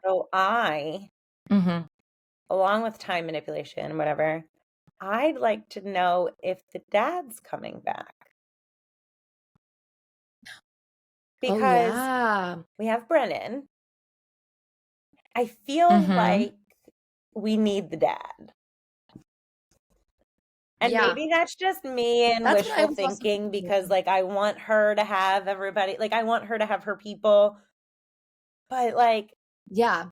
Speaker 4: So along with time manipulation and whatever, I'd like to know if the dad's coming back.
Speaker 3: Oh
Speaker 4: Because
Speaker 3: yeah.
Speaker 4: we have Brennan. I feel
Speaker 3: Mhm.
Speaker 4: like we need the dad. And
Speaker 3: Yeah.
Speaker 4: maybe that's just me and
Speaker 3: That's what I
Speaker 4: wishful
Speaker 3: was also
Speaker 4: thinking,
Speaker 3: thinking.
Speaker 4: because like I want her to have everybody, like I want her to have her people. But like
Speaker 3: Yeah.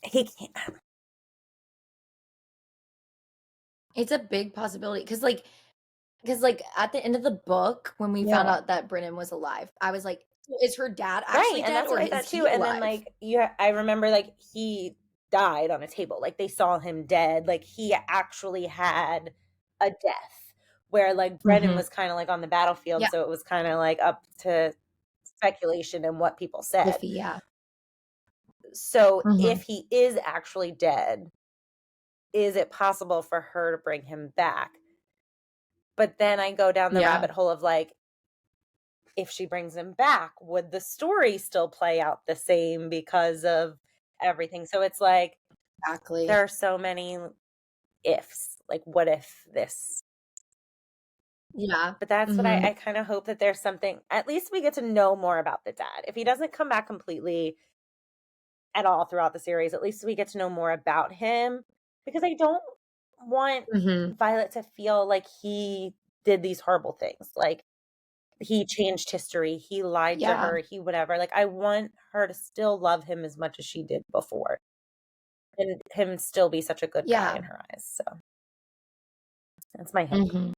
Speaker 4: he can't.
Speaker 3: It's a big possibility because like at the end of the book when we found
Speaker 4: Yeah.
Speaker 3: out that Brennan was alive, I was like, is her dad
Speaker 4: Right.
Speaker 3: actually
Speaker 4: And
Speaker 3: dead
Speaker 4: that's
Speaker 3: or
Speaker 4: what I
Speaker 3: is
Speaker 4: thought
Speaker 3: he
Speaker 4: too. And then
Speaker 3: alive?
Speaker 4: like I remember like he died on a table. Like they saw him dead. Like he actually had a death, where like Brennan was kind of like on the battlefield.
Speaker 3: Yeah.
Speaker 4: So it was kind of like up to speculation and what people said.
Speaker 3: Iffy, yeah.
Speaker 4: So
Speaker 3: Mhm.
Speaker 4: if he is actually dead, is it possible for her to bring him back? But then I go down the
Speaker 3: Yeah.
Speaker 4: rabbit hole of like, if she brings him back, would the story still play out the same because of everything? So it's like,
Speaker 3: Exactly.
Speaker 4: there are so many ifs. Like, what if this?
Speaker 3: Yeah.
Speaker 4: But that's what I kind of hope that there's something, at least we get to know more about the dad. If he doesn't come back completely at all throughout the series, at least we get to know more about him, because I don't want Violet to feel like he did these horrible things. Like, he changed history, he lied to
Speaker 3: Yeah.
Speaker 4: her, he whatever. Like, I want her to still love him as much as she did before, and him still be such a good guy
Speaker 3: Yeah.
Speaker 4: in her eyes. So that's my hope.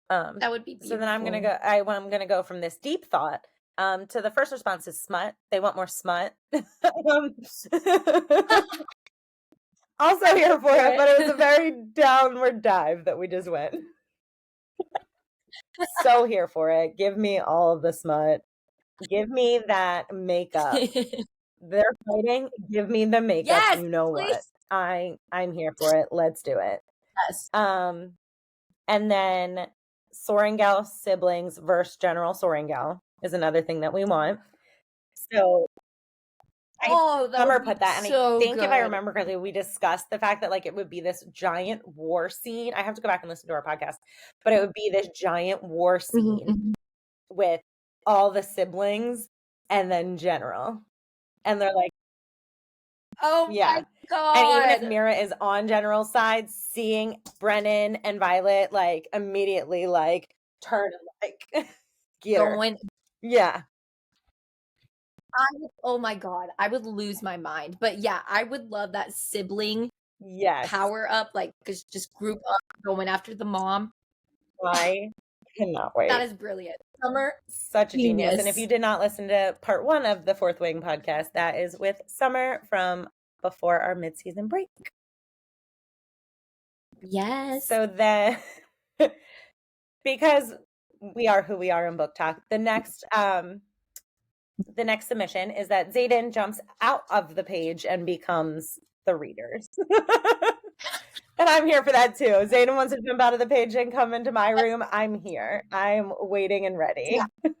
Speaker 3: That would be
Speaker 4: So then I'm gonna
Speaker 3: beautiful.
Speaker 4: I'm gonna go from this deep thought to the first response is smut. They want more smut. Also here for it, but it was a very downward dive that we just went. So here for it. Give me all of the smut. Give me that makeup. They're fighting. Give me the makeup.
Speaker 3: Yes,
Speaker 4: You know
Speaker 3: please.
Speaker 4: what? I'm here for it. Let's do it.
Speaker 3: Yes.
Speaker 4: And then Sorrengal siblings versus General Sorrengal is another thing that we want. So
Speaker 3: Oh, that
Speaker 4: Summer
Speaker 3: would be
Speaker 4: put that, and
Speaker 3: so
Speaker 4: I think if I
Speaker 3: good.
Speaker 4: remember correctly, we discussed the fact that like it would be this giant war scene. I have to go back and listen to our podcast, but it would be this giant war scene
Speaker 3: Mhm.
Speaker 4: with all the siblings and then General, and they're like,
Speaker 3: Oh
Speaker 4: yeah.
Speaker 3: my
Speaker 4: And even if
Speaker 3: God.
Speaker 4: Mira is on General's side, seeing Brennan and Violet like immediately like turn and like get her.
Speaker 3: Going,
Speaker 4: Yeah.
Speaker 3: oh my God, I would lose my mind. But yeah, I would love that sibling
Speaker 4: Yes.
Speaker 3: power up, like just group up going after the mom.
Speaker 4: I cannot wait.
Speaker 3: That is brilliant. Summer,
Speaker 4: Such a genius. And if
Speaker 3: genius.
Speaker 4: you did not listen to part 1 of the Fourth Wing podcast, that is with Summer from before our mid-season break.
Speaker 3: Yes.
Speaker 4: So then, because we are who we are in book talk, the next submission is that Xaden jumps out of the page and becomes the readers. And I'm here for that too. Xaden wants to jump out of the page and come into my room. I'm here. I'm waiting and ready.
Speaker 3: Yeah.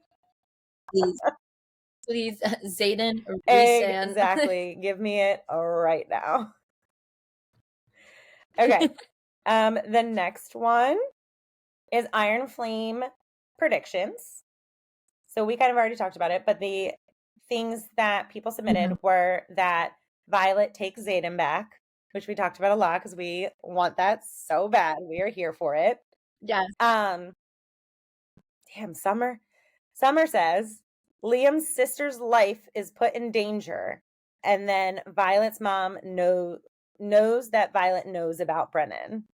Speaker 3: Please, Xaden, resend.
Speaker 4: Exactly. Give me it right now. Okay. The next one is Iron Flame predictions. So we kind of already talked about it, but the things that people submitted were that Violet takes Xaden back, which we talked about a lot because we want that so bad. We are here for it.
Speaker 3: Yes.
Speaker 4: Damn, Summer. Summer says Liam's sister's life is put in danger, and then Violet's mom knows that Violet knows about Brennan.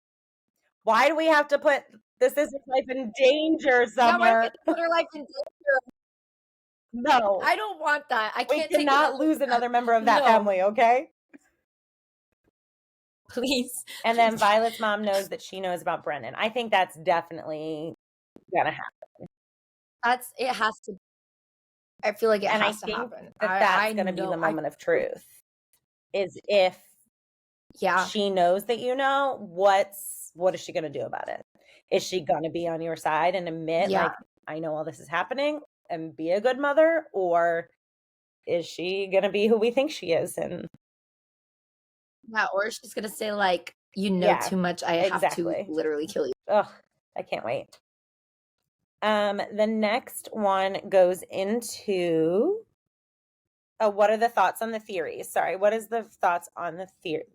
Speaker 4: Why do we have to put the sister's life in danger, Summer?
Speaker 3: Yeah, why put her life in danger?
Speaker 4: No.
Speaker 3: I don't want that. I
Speaker 4: We
Speaker 3: can't
Speaker 4: cannot lose another member of that
Speaker 3: No.
Speaker 4: family, okay?
Speaker 3: Please.
Speaker 4: And then Violet's mom knows that she knows about Brennan. I think that's definitely gonna happen.
Speaker 3: It has to. I feel like it
Speaker 4: And
Speaker 3: has
Speaker 4: I
Speaker 3: to
Speaker 4: think
Speaker 3: happen.
Speaker 4: that's gonna be the moment of truth. Is if she knows that you know, what is she gonna do about it? Is she gonna be on your side and admit like, I know all this is happening and be a good mother, or is she gonna be who we think she is? And
Speaker 3: or she's gonna say like, you know too much. I have to literally kill you.
Speaker 4: Ugh, I can't wait. The next one goes into what are the thoughts on the theories? Sorry, what is the thoughts on the theory?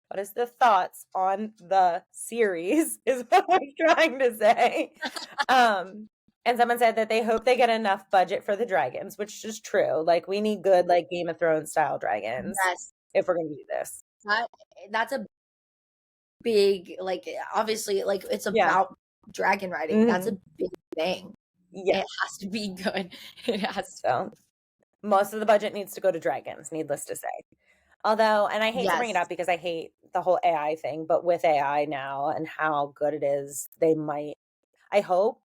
Speaker 4: What is the thoughts on the series is what I'm trying to say. And someone said that they hope they get enough budget for the dragons, which is true. Like we need good like Game of Thrones style dragons if we're gonna do this.
Speaker 3: That's a big, like, obviously, like it's about dragon riding. That's a big thing. Yeah, it has to be good. It has to.
Speaker 4: So most of the budget needs to go to dragons, needless to say. Although, and I hate to bring it up because I hate the whole AI thing, but with AI now and how good it is, they might, I hope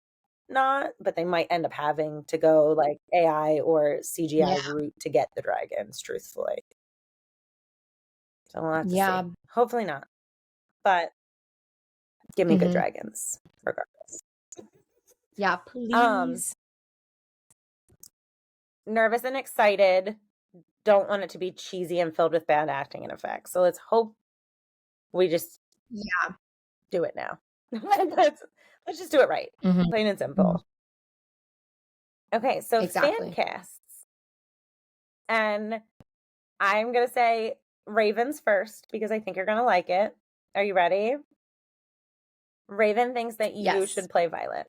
Speaker 4: not, but they might end up having to go like AI or CGI route to get the dragons, truthfully. So we'll have to see. Hopefully not. But give me good dragons, regardless.
Speaker 3: Yeah, please.
Speaker 4: Nervous and excited. Don't want it to be cheesy and filled with bad acting and effects. So let's hope we just do it now. let's just do it right. Plain and simple. Okay, so fan casts. And I'm going to say Raven's first because I think you're going to like it. Are you ready? Raven thinks that you should play Violet.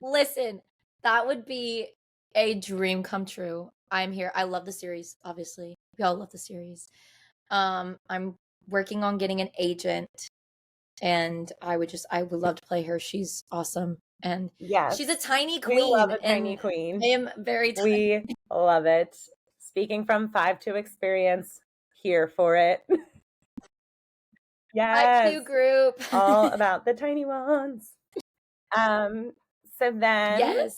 Speaker 3: Listen, that would be a dream come true. I'm here. I love the series, obviously. We all love the series. I'm working on getting an agent, and I would love to play her. She's awesome. And she's a tiny queen.
Speaker 4: We love a tiny queen.
Speaker 3: I am very tiny.
Speaker 4: We love it. Speaking from 5-2 experience, here for it. Yes.
Speaker 3: 5-2 group.
Speaker 4: All about the tiny ones. So then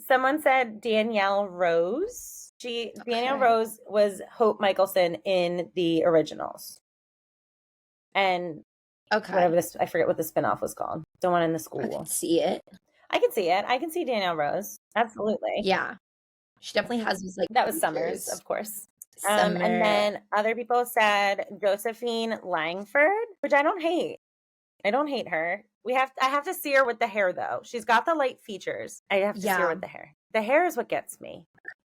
Speaker 4: someone said Danielle Rose. Danielle Rose was Hope Michelson in the originals. And whatever I forget what the spinoff was called. The one in the school.
Speaker 3: I can see it.
Speaker 4: I can see it. I can see Danielle Rose. Absolutely.
Speaker 3: Yeah. She definitely has these like
Speaker 4: That was Summers,
Speaker 3: features.
Speaker 4: of course.
Speaker 3: Summer.
Speaker 4: And then other people said Josephine Langford, which I don't hate. I don't hate her. I have to see her with the hair though. She's got the light features. I have to see her
Speaker 3: Yeah.
Speaker 4: with the hair. The hair is what gets me.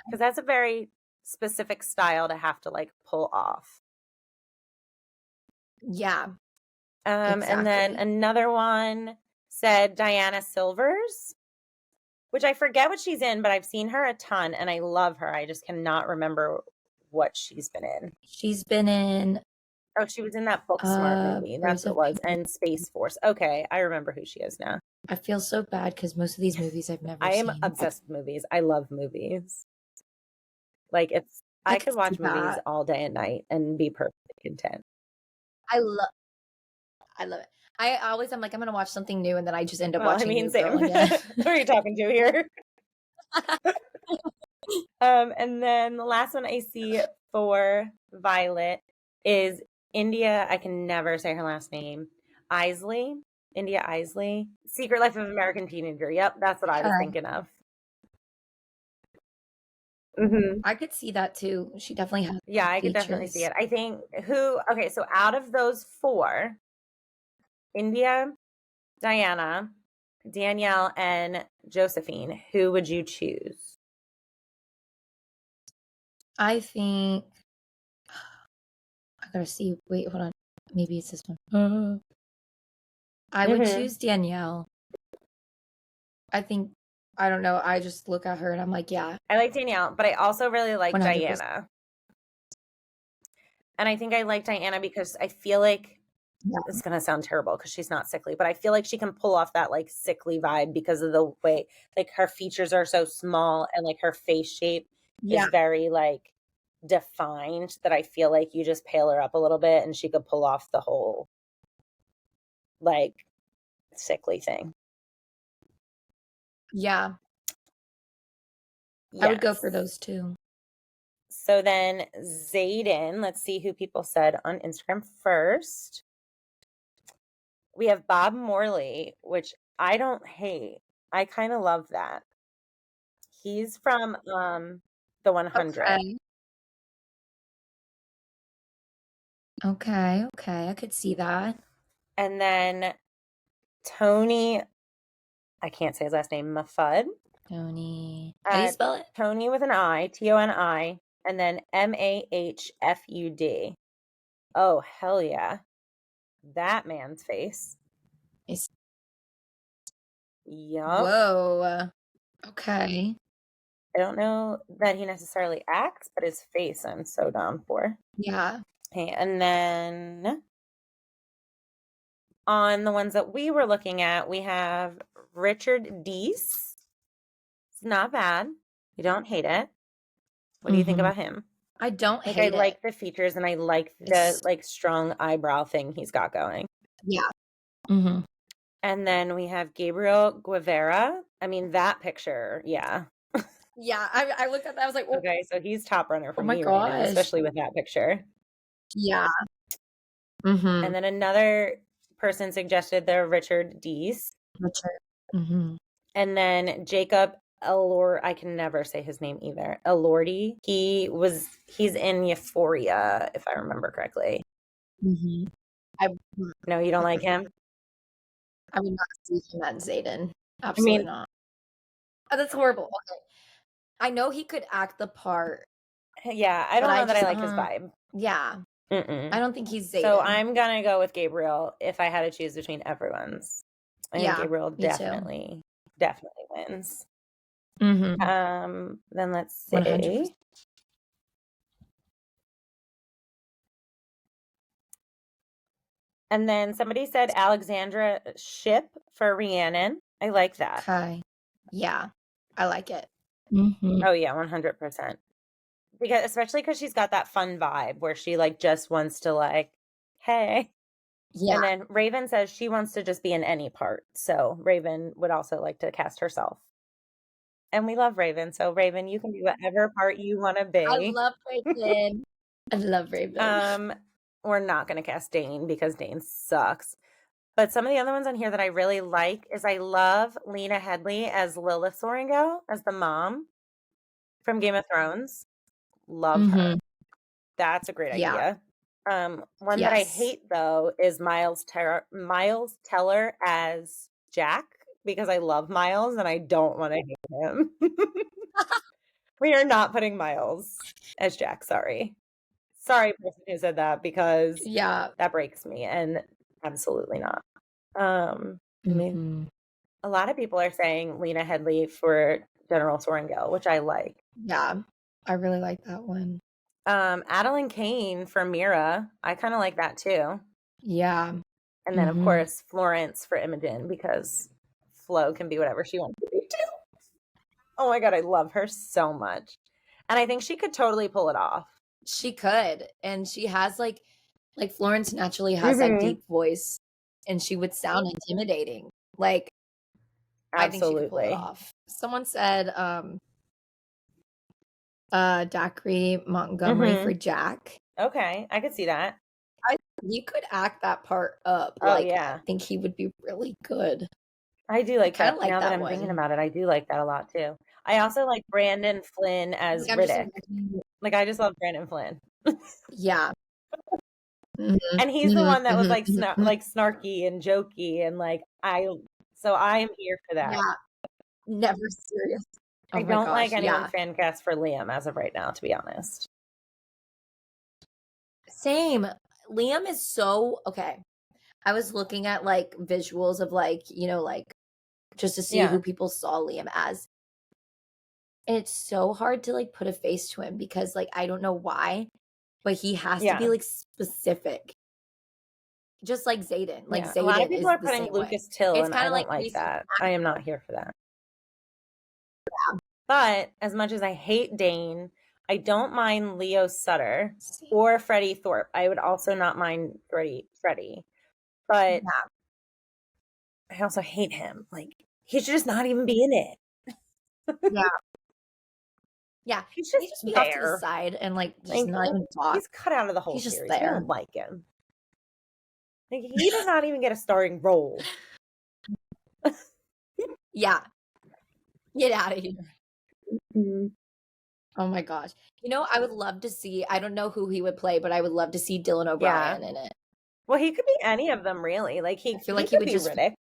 Speaker 4: Because that's a very specific style to have to like pull off.
Speaker 3: Yeah.
Speaker 4: And then
Speaker 3: Exactly.
Speaker 4: another one said Diana Silvers, which I forget what she's in, but I've seen her a ton and I love her. I just cannot remember what she's been in.
Speaker 3: She's been in
Speaker 4: Oh, she was in that Booksmart movie. That's
Speaker 3: Birds
Speaker 4: what it
Speaker 3: of
Speaker 4: was. And Space Force. Okay, I remember who she is now.
Speaker 3: I feel so bad because most of these movies I've never
Speaker 4: I am
Speaker 3: seen.
Speaker 4: obsessed with movies. I love movies. Like I could
Speaker 3: could
Speaker 4: watch
Speaker 3: see
Speaker 4: movies
Speaker 3: that.
Speaker 4: all day and night and be perfectly content.
Speaker 3: I love it. I'm like, I'm gonna watch something new, and then I just end up
Speaker 4: Well, I
Speaker 3: watching
Speaker 4: mean,
Speaker 3: New Girl
Speaker 4: same.
Speaker 3: again.
Speaker 4: Who are you talking to here? And then the last one I see for Violet is India. I can never say her last name. Isley. India Isley. Secret Life of American Teenager. Yep, that's what I was thinking of.
Speaker 3: I could see that too. She definitely has.
Speaker 4: Yeah, I could definitely see it. I think okay, so out of those four, India, Diana, Danielle, and Josephine, who would you choose?
Speaker 3: I think I gotta see. Wait, hold on. Maybe it's this one. I would choose Danielle. I think I don't know. I just look at her and I'm like, yeah.
Speaker 4: I like Danielle, but I also really like
Speaker 3: 100%.
Speaker 4: Diana. And I think I like Diana because I feel like it's going to sound terrible because she's not sickly, but I feel like she can pull off that like sickly vibe because of the way like her features are so small and like her face shape is very like defined that I feel like you just pale her up a little bit and she could pull off the whole like sickly thing.
Speaker 3: Yeah.
Speaker 4: Yes.
Speaker 3: I would go for those two.
Speaker 4: So then Zayden, let's see who people said on Instagram first. We have Bob Morley, which I don't hate. I kind of love that. He's from the 100.
Speaker 3: Okay, I could see that.
Speaker 4: And then Tony, I can't say his last name, Mafud.
Speaker 3: Tony. How do you spell it?
Speaker 4: Tony with an I, Toni, and then Mahfud. Oh, hell yeah. That man's face. Yup.
Speaker 3: Whoa. Okay.
Speaker 4: I don't know that he necessarily acts, but his face I'm so down for.
Speaker 3: Yeah.
Speaker 4: Okay, and then on the ones that we were looking at, we have Richard Deese. It's not bad. You don't hate it. What do you think about him?
Speaker 3: I don't
Speaker 4: like,
Speaker 3: hate
Speaker 4: I like the features and I like the like strong eyebrow thing he's got going.
Speaker 3: Yeah.
Speaker 4: And then we have Gabriel Guevara. I mean, that picture, yeah.
Speaker 3: Yeah, I looked at that. I was like, oh.
Speaker 4: Okay, so he's top runner for
Speaker 3: my
Speaker 4: me right now,
Speaker 3: gosh.
Speaker 4: especially with that picture.
Speaker 3: Yeah.
Speaker 4: And then another person suggested the Richard Deese.
Speaker 3: Richard.
Speaker 4: And then Jacob I can never say his name either. Elordi. He's in Euphoria, if I remember correctly. No, you don't like him?
Speaker 3: I would not see him at Zayden. Absolutely not. Oh, that's horrible. Okay. I know he could act the part.
Speaker 4: Yeah, I don't know that I like his vibe.
Speaker 3: Yeah. I don't think he's Zayden.
Speaker 4: So I'm going to go with Gabriel if I had to choose between everyone's. I think Gabriel definitely wins. Then let's see. 100%. And then somebody said Alexandra Shipp for Rhiannon. I like that.
Speaker 3: Okay. Yeah, I like it.
Speaker 4: Oh yeah, 100%. Especially because she's got that fun vibe where she like just wants to like, hey. Yeah. And then Raven says she wants to just be in any part. So Raven would also like to cast herself. And we love Raven. So Raven, you can be whatever part you want to be.
Speaker 3: I love Raven. I love Raven.
Speaker 4: We're not going to cast Dane because Dane sucks. But some of the other ones on here that I really like is I love Lena Headey as Lilith Sorrengail, as the mom from Game of Thrones. Love her. That's a great idea. One that I hate though is Miles Teller as Jack, because I love Miles and I don't want to hate him. We are not putting Miles as Jack. Sorry, person who said that, because that breaks me, and absolutely not. I mean, a lot of people are saying Lena Headey for General Sorrengail, which I like.
Speaker 3: Yeah, I really like that one.
Speaker 4: Adeline Kane for Mira, I kind of like that too.
Speaker 3: Yeah.
Speaker 4: And then, of course, Florence for Imogen, because Flo can be whatever she wants to be too. Oh my God, I love her so much. And I think she could totally pull it off.
Speaker 3: She could. And she has like Florence naturally has that deep voice, and she would sound intimidating. Like,
Speaker 4: absolutely.
Speaker 3: I think she could pull it off. Someone said Dacre Montgomery for Jack.
Speaker 4: Okay, I could see that.
Speaker 3: You could act that part up.
Speaker 4: Oh, yeah.
Speaker 3: I think he would be really good.
Speaker 4: I do like that.
Speaker 3: Like
Speaker 4: now that I'm
Speaker 3: one.
Speaker 4: thinking about it, I do like that a lot too. I also like Brandon Flynn as Riddick. Like, I just love Brandon Flynn.
Speaker 3: Yeah.
Speaker 4: And he's the one that was like snarky and jokey, and like so I'm here for that.
Speaker 3: Yeah. Never serious.
Speaker 4: I don't like anyone fan cast for Liam as of right now, to be honest.
Speaker 3: Same. Liam is so okay. I was looking at like visuals of like, you know, like just to see who people saw Liam as. And it's so hard to like put a face to him, because like I don't know why, but he has to be like specific. Just like Xaden. Like Xaden.
Speaker 4: A lot of people are putting Lucas Till,
Speaker 3: it's
Speaker 4: and I don't like that. I am not here for that. Yeah. But as much as I hate Dane, I don't mind Leo Sutter or Freddie Thorpe. I would also not mind Freddie. But I also hate him. Like, he should just not even be in it.
Speaker 3: Yeah.
Speaker 4: He's just
Speaker 3: be
Speaker 4: there.
Speaker 3: off to the side and like just not even talk.
Speaker 4: He's cut out of the whole
Speaker 3: series.
Speaker 4: Just
Speaker 3: there.
Speaker 4: I don't like him. Like, he does not even get a starting role.
Speaker 3: Yeah. Get out of here. Oh my gosh. You know, I would love to see, I don't know who he would play, but I would love to see Dylan O'Brien in it.
Speaker 4: Well, he could be any of them, really. Like, I feel like he would be just Riddick.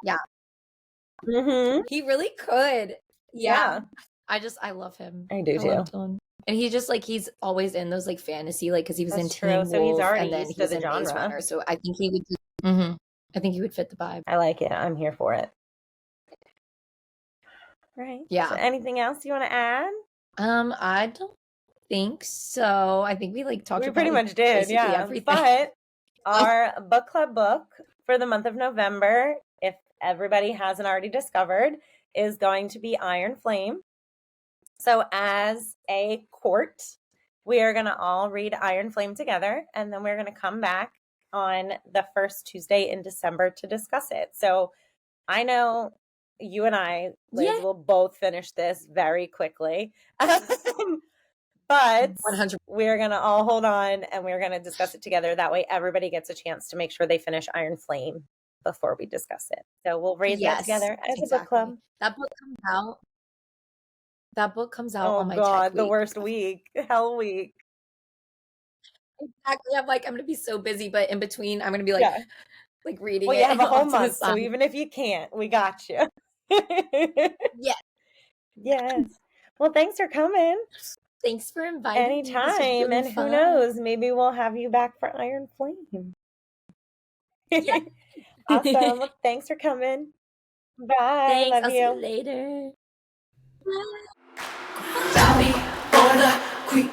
Speaker 3: Yeah. He really could. Yeah. I love him.
Speaker 4: I do too.
Speaker 3: And he's just like, he's always in those like fantasy, like, because he was in Teen Wolf,
Speaker 4: so he's already
Speaker 3: and then
Speaker 4: used
Speaker 3: he was
Speaker 4: to
Speaker 3: in
Speaker 4: the genre.
Speaker 3: Maze Runner. So I think he would I think he would fit the vibe.
Speaker 4: I like it. I'm here for it. Right.
Speaker 3: Yeah.
Speaker 4: So anything else you want to add?
Speaker 3: I don't think so. I think we like talked about
Speaker 4: We pretty much did,
Speaker 3: everything.
Speaker 4: But our book club book for the month of November, if everybody hasn't already discovered, is going to be Iron Flame. So as a court, we are going to all read Iron Flame together, and then we're going to come back on the first Tuesday in December to discuss it. So I know you and I, Liz, will both finish this very quickly. But
Speaker 3: 100%.
Speaker 4: We're going to all hold on, and we're going to discuss it together. That way everybody gets a chance to make sure they finish Iron Flame before we discuss it. So we'll read that together as a book club.
Speaker 3: That book comes out on my
Speaker 4: tech week. The worst week. Hell week.
Speaker 3: Exactly. I'm going to be so busy, but in between, I'm going to be like, like reading it.
Speaker 4: You have a whole month, so even if you can't, we got you. Yes. Well, thanks for coming.
Speaker 3: Thanks for inviting me.
Speaker 4: Anytime.
Speaker 3: Really
Speaker 4: and
Speaker 3: fun.
Speaker 4: Who knows? Maybe we'll have you back for Iron Flame. Awesome. Thanks for coming. Bye.
Speaker 3: Thanks.
Speaker 4: Love
Speaker 3: I'll
Speaker 4: you.
Speaker 3: See you later.
Speaker 1: Valley for the queen.